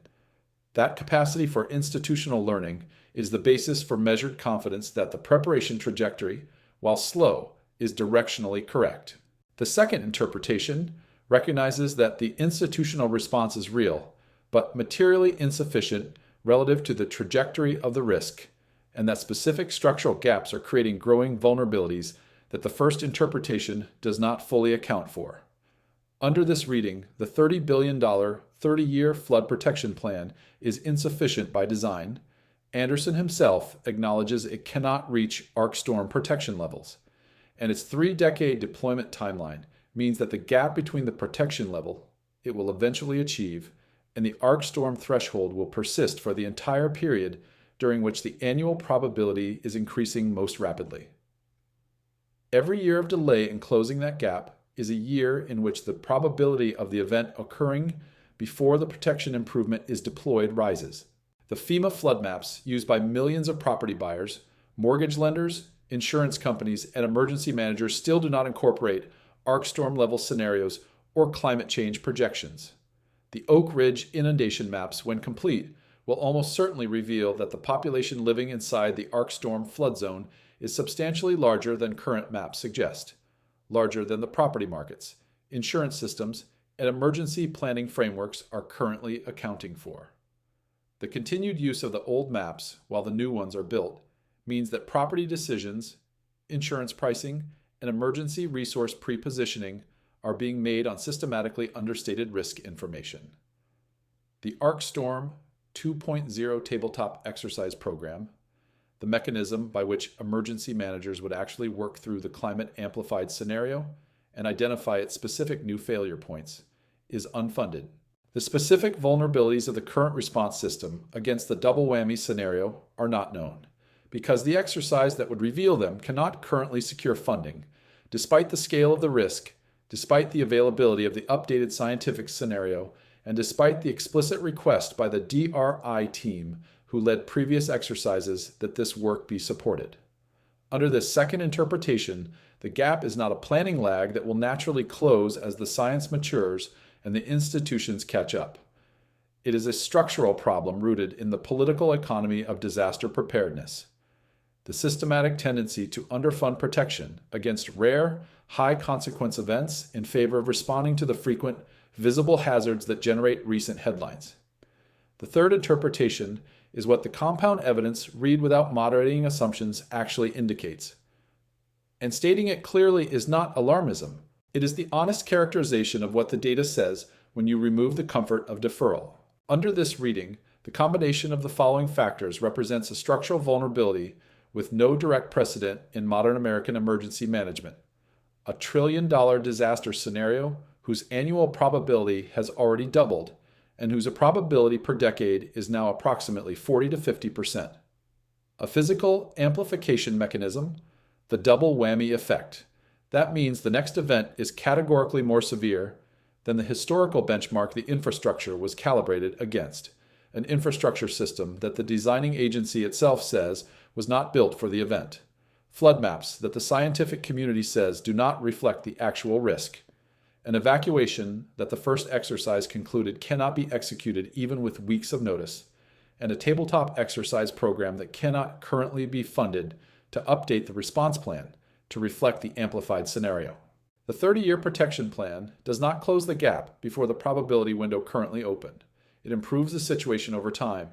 That capacity for institutional learning is the basis for measured confidence that the preparation trajectory, while slow, is directionally correct. The second interpretation recognizes that the institutional response is real, but materially insufficient relative to the trajectory of the risk, and that specific structural gaps are creating growing vulnerabilities that the first interpretation does not fully account for. Under this reading, the $30 billion 30-year flood protection plan is insufficient by design. Anderson himself acknowledges it cannot reach ARkStorm protection levels, and its 3-decade deployment timeline means that the gap between the protection level it will eventually achieve and the ARkStorm threshold will persist for the entire period during which the annual probability is increasing most rapidly. Every year of delay in closing that gap is a year in which the probability of the event occurring before the protection improvement is deployed rises. The FEMA flood maps used by millions of property buyers, mortgage lenders, insurance companies, and emergency managers still do not incorporate ARkStorm level scenarios or climate change projections. The Oak Ridge inundation maps, when complete, will almost certainly reveal that the population living inside the ARkStorm flood zone is substantially larger than current maps suggest, larger than the property markets, insurance systems, and emergency planning frameworks are currently accounting for. The continued use of the old maps while the new ones are built means that property decisions, insurance pricing, and emergency resource pre-positioning are being made on systematically understated risk information. The ARkStorm 2.0 tabletop exercise program, the mechanism by which emergency managers would actually work through the climate amplified scenario and identify its specific new failure points, is unfunded. The specific vulnerabilities of the current response system against the double whammy scenario are not known, because the exercise that would reveal them cannot currently secure funding, despite the scale of the risk, despite the availability of the updated scientific scenario, and despite the explicit request by the DRI team who led previous exercises that this work be supported. Under this second interpretation, the gap is not a planning lag that will naturally close as the science matures and the institutions catch up. It is a structural problem rooted in the political economy of disaster preparedness. The systematic tendency to underfund protection against rare, high-consequence events in favor of responding to the frequent, visible hazards that generate recent headlines. The third interpretation is what the compound evidence read without moderating assumptions actually indicates. And stating it clearly is not alarmism. It is the honest characterization of what the data says when you remove the comfort of deferral. Under this reading, the combination of the following factors represents a structural vulnerability with no direct precedent in modern American emergency management. A $1 trillion disaster scenario whose annual probability has already doubled and whose probability per decade is now approximately 40 to 50%. A physical amplification mechanism, the double whammy effect. That means the next event is categorically more severe than the historical benchmark the infrastructure was calibrated against, an infrastructure system that the designing agency itself says was not built for the event. Flood maps that the scientific community says do not reflect the actual risk. An evacuation that the first exercise concluded cannot be executed even with weeks of notice, and a tabletop exercise program that cannot currently be funded to update the response plan to reflect the amplified scenario. The 30-year protection plan does not close the gap before the probability window currently open. It improves the situation over time.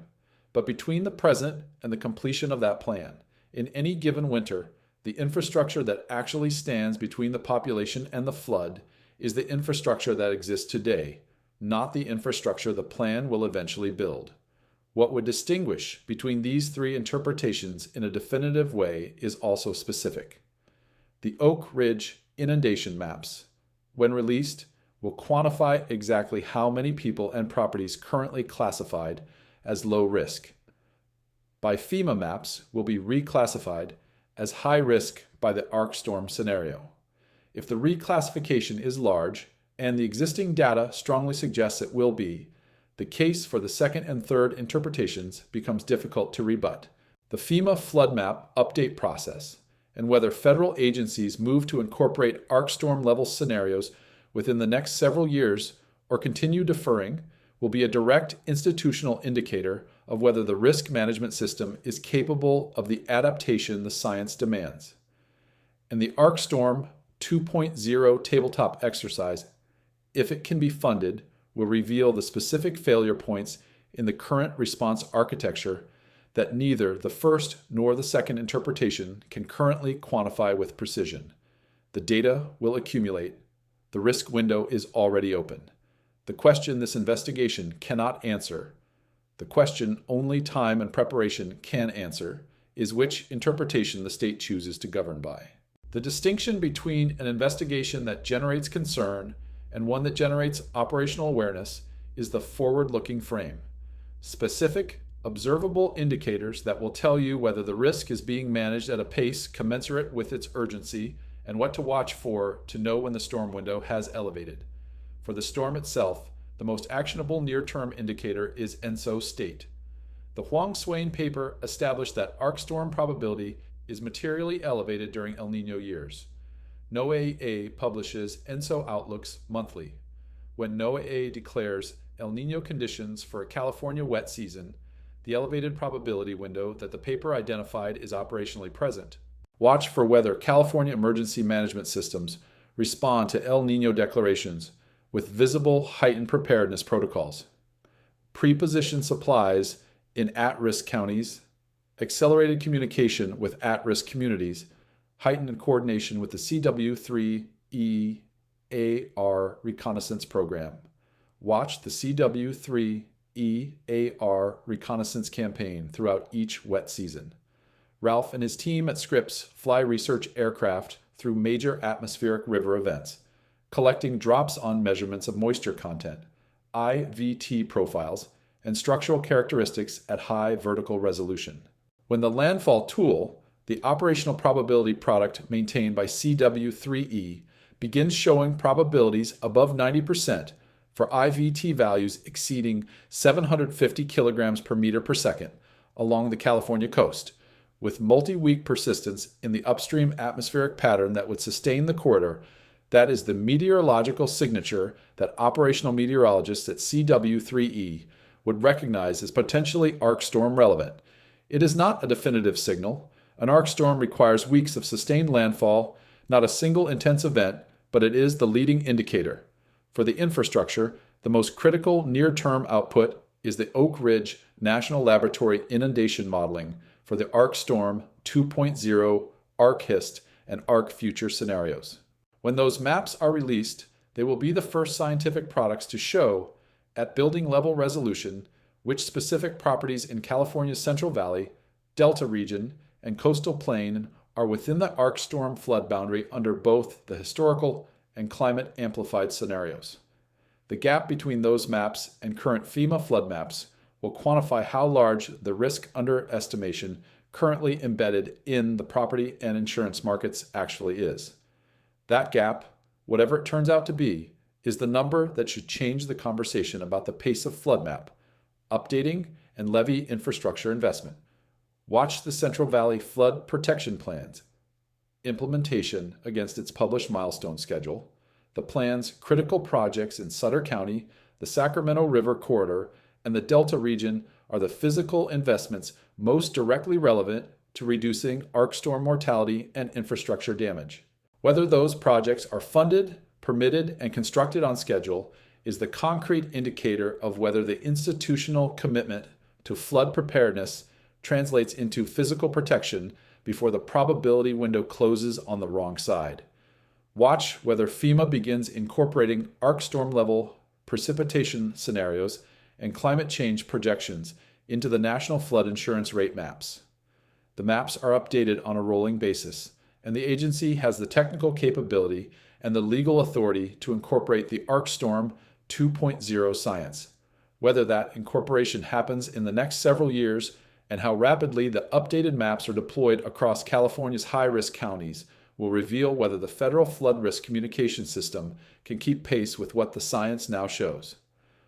But between the present and the completion of that plan, in any given winter, the infrastructure that actually stands between the population and the flood is the infrastructure that exists today, not the infrastructure the plan will eventually build. What would distinguish between these three interpretations in a definitive way is also specific. The Oak Ridge inundation maps, when released, will quantify exactly how many people and properties currently classified as low risk. By FEMA maps will be reclassified as high risk by the ARkStorm scenario. If the reclassification is large, and the existing data strongly suggests it will be, The case for the second and third interpretations becomes difficult to rebut. The FEMA flood map update process and whether federal agencies move to incorporate ARkStorm level scenarios within the next several years or continue deferring will be a direct institutional indicator of whether the risk management system is capable of the adaptation the science demands. And the ARkStorm 2.0 tabletop exercise, if it can be funded, will reveal the specific failure points in the current response architecture that neither the first nor the second interpretation can currently quantify with precision. The data will accumulate. The risk window is already open. The question this investigation cannot answer, the question only time and preparation can answer, is which interpretation the state chooses to govern by. The distinction between an investigation that generates concern and one that generates operational awareness is the forward-looking frame. Specific, observable indicators that will tell you whether the risk is being managed at a pace commensurate with its urgency and what to watch for to know when the storm window has elevated. For the storm itself, the most actionable near-term indicator is ENSO state. The Huang Swain paper established that ARkStorm probability is materially elevated during El Niño years. NOAA publishes ENSO outlooks monthly. When NOAA declares El Niño conditions for a California wet season, the elevated probability window that the paper identified is operationally present. Watch for whether California emergency management systems respond to El Niño declarations with visible heightened preparedness protocols. Pre-positioned supplies in at-risk counties, accelerated communication with at-risk communities, heightened coordination with the CW3E AR reconnaissance program. Watch the CW3 EAR reconnaissance campaign throughout each wet season. Ralph and his team at Scripps fly research aircraft through major atmospheric river events, collecting drops-on measurements of moisture content, IVT profiles, and structural characteristics at high vertical resolution. When the landfall tool, the operational probability product maintained by CW3E, begins showing probabilities above 90%, for IVT values exceeding 750 kilograms per meter per second along the California coast, with multi-week persistence in the upstream atmospheric pattern that would sustain the corridor. That is the meteorological signature that operational meteorologists at CW3E would recognize as potentially ARkStorm relevant. It is not a definitive signal. An ARkStorm requires weeks of sustained landfall, not a single intense event, but it is the leading indicator. For the infrastructure, the most critical near-term output is the Oak Ridge National Laboratory inundation modeling for the ARkStorm 2.0, ARkHIST, and ARkFuture scenarios. When those maps are released, they will be the first scientific products to show, at building level resolution, which specific properties in California's Central Valley, Delta region, and coastal plain are within the ARkStorm flood boundary under both the historical and climate-amplified scenarios. The gap between those maps and current FEMA flood maps will quantify how large the risk underestimation currently embedded in the property and insurance markets actually is. That gap, whatever it turns out to be, is the number that should change the conversation about the pace of flood map, updating, and levee infrastructure investment. Watch the Central Valley Flood Protection Plans, implementation against its published milestone schedule, the plan's critical projects in Sutter County, the Sacramento River Corridor, and the Delta region are the physical investments most directly relevant to reducing ARkStorm mortality and infrastructure damage. Whether those projects are funded, permitted, and constructed on schedule is the concrete indicator of whether the institutional commitment to flood preparedness translates into physical protection before the probability window closes on the wrong side. Watch whether FEMA begins incorporating ARkStorm level precipitation scenarios and climate change projections into the National Flood Insurance Rate maps. The maps are updated on a rolling basis, and the agency has the technical capability and the legal authority to incorporate the ARkStorm 2.0 science. Whether that incorporation happens in the next several years and how rapidly the updated maps are deployed across California's high-risk counties will reveal whether the federal flood risk communication system can keep pace with what the science now shows.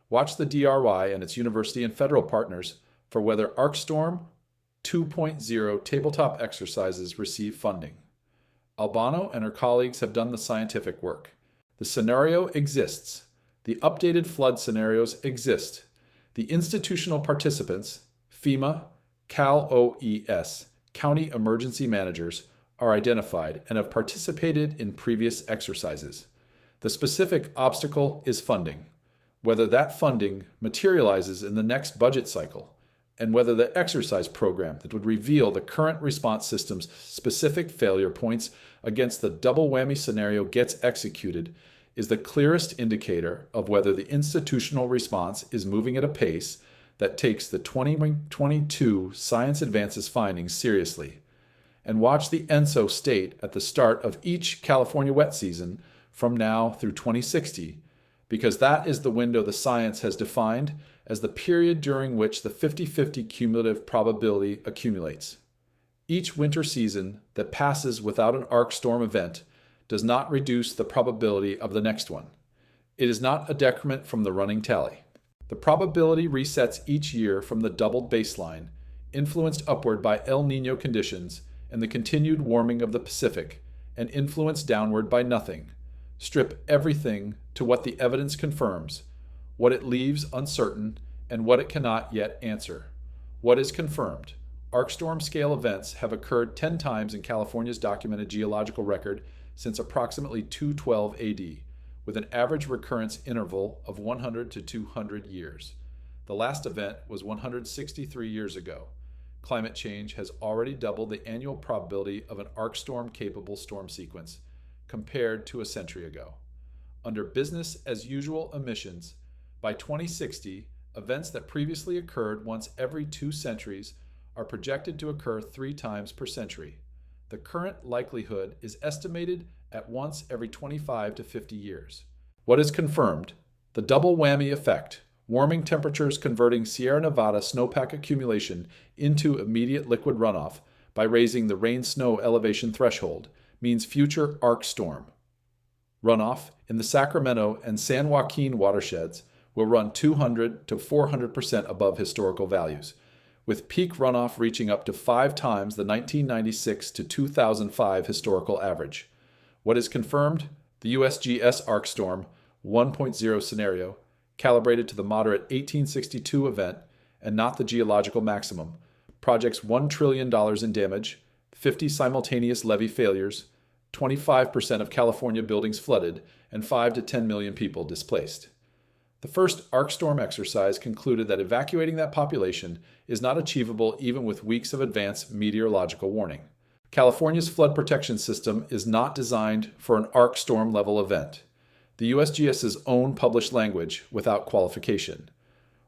Watch the DRY and its university and federal partners for whether ARkStorm 2.0 tabletop exercises receive funding. Albano and her colleagues have done the scientific work. The scenario exists. The updated flood scenarios exist. The institutional participants, FEMA, Cal OES, county emergency managers, are identified and have participated in previous exercises. The specific obstacle is funding, whether that funding materializes in the next budget cycle, and whether the exercise program that would reveal the current response system's specific failure points against the double whammy scenario gets executed is the clearest indicator of whether the institutional response is moving at a pace that takes the 2022 Science Advances findings seriously. And watch the ENSO state at the start of each California wet season from now through 2060, because that is the window the science has defined as the period during which the 50-50 cumulative probability accumulates. Each winter season that passes without an ARkStorm event does not reduce the probability of the next one. It is not a decrement from the running tally. The probability resets each year from the doubled baseline, influenced upward by El Niño conditions and the continued warming of the Pacific, and influenced downward by nothing. Strip everything to what the evidence confirms, what it leaves uncertain, and what it cannot yet answer. What is confirmed? ARkStorm scale events have occurred 10 times in California's documented geological record since approximately 212 AD, with an average recurrence interval of 100 to 200 years. The last event was 163 years ago. Climate change has already doubled the annual probability of an ARkStorm-capable storm sequence compared to a century ago. Under business as usual emissions, by 2060, events that previously occurred once every 2 centuries are projected to occur 3 times per century. The current likelihood is estimated at once every 25 to 50 years. What is confirmed? The double whammy effect, warming temperatures converting Sierra Nevada snowpack accumulation into immediate liquid runoff by raising the rain-snow elevation threshold, means future ARkStorm. Runoff in the Sacramento and San Joaquin watersheds will run 200 to 400% above historical values, with peak runoff reaching up to 5 times the 1996 to 2005 historical average. What is confirmed? The USGS ARkStorm 1.0 scenario, calibrated to the moderate 1862 event and not the geological maximum, projects $1 trillion in damage, 50 simultaneous levee failures, 25% of California buildings flooded, and 5 to 10 million people displaced. The first ARkStorm exercise concluded that evacuating that population is not achievable even with weeks of advance meteorological warning. California's flood protection system is not designed for an ARkStorm level event. The USGS's own published language without qualification.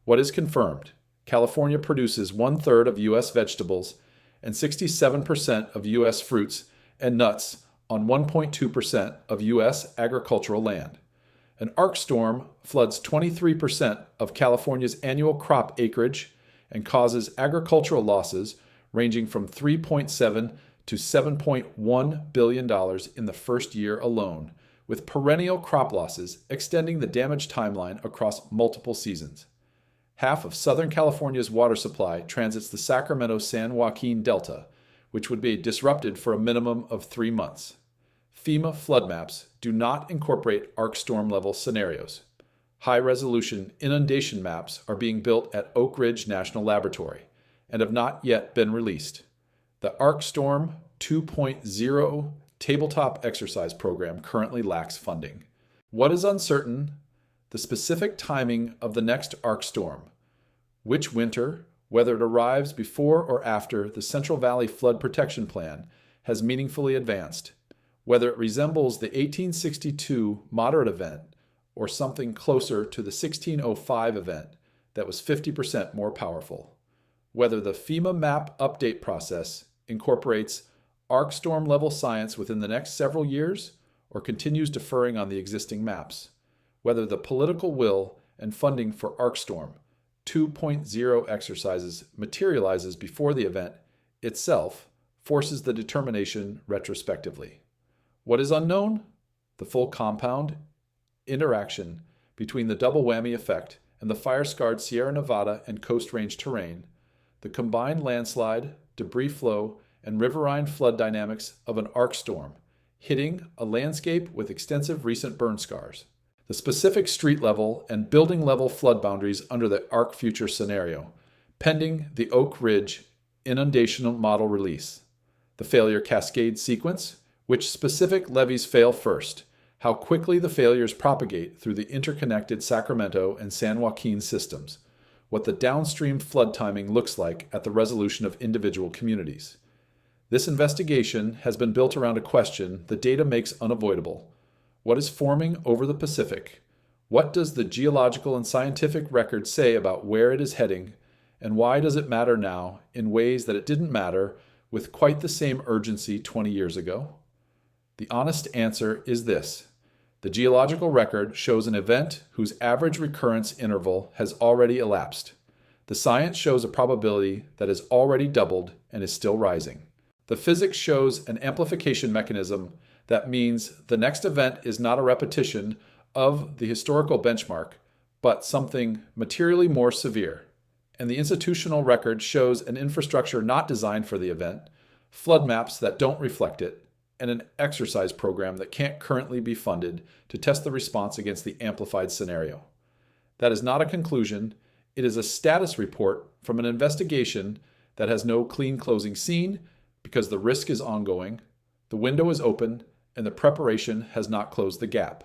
What is confirmed? California produces 1/3 of U.S. vegetables and 67% of U.S. fruits and nuts on 1.2% of U.S. agricultural land. An ARkStorm floods 23% of California's annual crop acreage and causes agricultural losses ranging from $3.7 to $7.1 billion in the first year alone, with perennial crop losses extending the damage timeline across multiple seasons. Half of Southern California's water supply transits the Sacramento-San Joaquin Delta, which would be disrupted for a minimum of 3 months. FEMA flood maps do not incorporate ARkStorm level scenarios. High-resolution inundation maps are being built at Oak Ridge National Laboratory and have not yet been released. The ARkStorm 2.0 tabletop exercise program currently lacks funding. What is uncertain? The specific timing of the next ARkStorm. Which winter, whether it arrives before or after the Central Valley Flood Protection Plan, has meaningfully advanced. Whether it resembles the 1862 moderate event or something closer to the 1605 event that was 50% more powerful. Whether the FEMA map update process incorporates ARkStorm level science within the next several years or continues deferring on the existing maps. Whether the political will and funding for ARkStorm 2.0 exercises materializes before the event itself forces the determination retrospectively. What is unknown? The full compound interaction between the double whammy effect and the fire-scarred Sierra Nevada and Coast Range terrain, the combined landslide, debris flow, and riverine flood dynamics of an ARkStorm, hitting a landscape with extensive recent burn scars, the specific street level and building level flood boundaries under the ARkFuture scenario, pending the Oak Ridge inundation model release, the failure cascade sequence, which specific levees fail first, how quickly the failures propagate through the interconnected Sacramento and San Joaquin systems, what the downstream flood timing looks like at the resolution of individual communities. This investigation has been built around a question the data makes unavoidable. What is forming over the Pacific? What does the geological and scientific record say about where it is heading? And why does it matter now in ways that it didn't matter with quite the same urgency 20 years ago? The honest answer is this. The geological record shows an event whose average recurrence interval has already elapsed. The science shows a probability that has already doubled and is still rising. The physics shows an amplification mechanism that means the next event is not a repetition of the historical benchmark, but something materially more severe. And the institutional record shows an infrastructure not designed for the event, flood maps that don't reflect it, and an exercise program that can't currently be funded to test the response against the amplified scenario. That is not a conclusion. It is a status report from an investigation that has no clean closing scene because the risk is ongoing, the window is open, and the preparation has not closed the gap.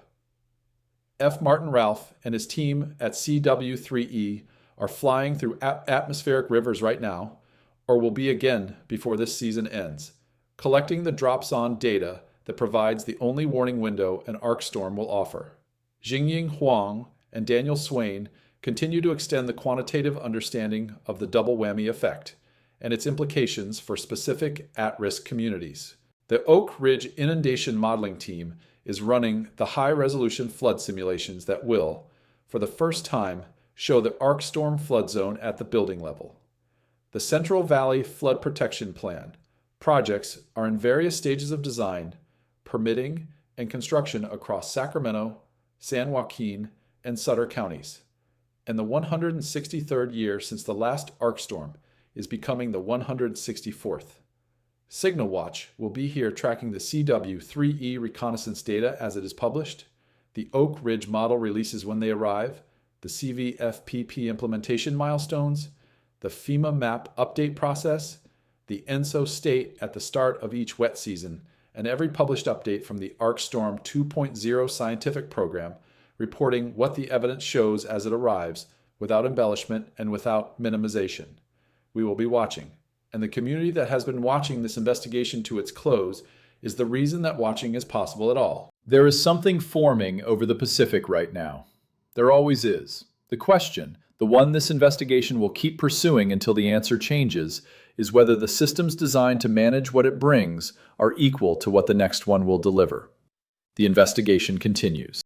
F. Martin Ralph and his team at CW3E are flying through atmospheric rivers right now, or will be again before this season ends, collecting the drops-on data that provides the only warning window an ARkStorm will offer. Jingying Huang and Daniel Swain continue to extend the quantitative understanding of the double whammy effect and its implications for specific at-risk communities. The Oak Ridge Inundation Modeling Team is running the high-resolution flood simulations that will, for the first time, show the ARkStorm flood zone at the building level. The Central Valley Flood Protection Plan projects are in various stages of design, permitting, and construction across Sacramento, San Joaquin, and Sutter counties. And the 163rd year since the last ARkStorm is becoming the 164th. Signal Watch will be here tracking the CW3E reconnaissance data as it is published, the Oak Ridge model releases when they arrive, the CVFPP implementation milestones, the FEMA map update process, the ENSO state at the start of each wet season, and every published update from the ARkStorm 2.0 scientific program, reporting what the evidence shows as it arrives, without embellishment and without minimization. We will be watching, and the community that has been watching this investigation to its close is the reason that watching is possible at all. There is something forming over the Pacific right now. There always is. The question, the one this investigation will keep pursuing until the answer changes, is whether the systems designed to manage what it brings are equal to what the next one will deliver. The investigation continues.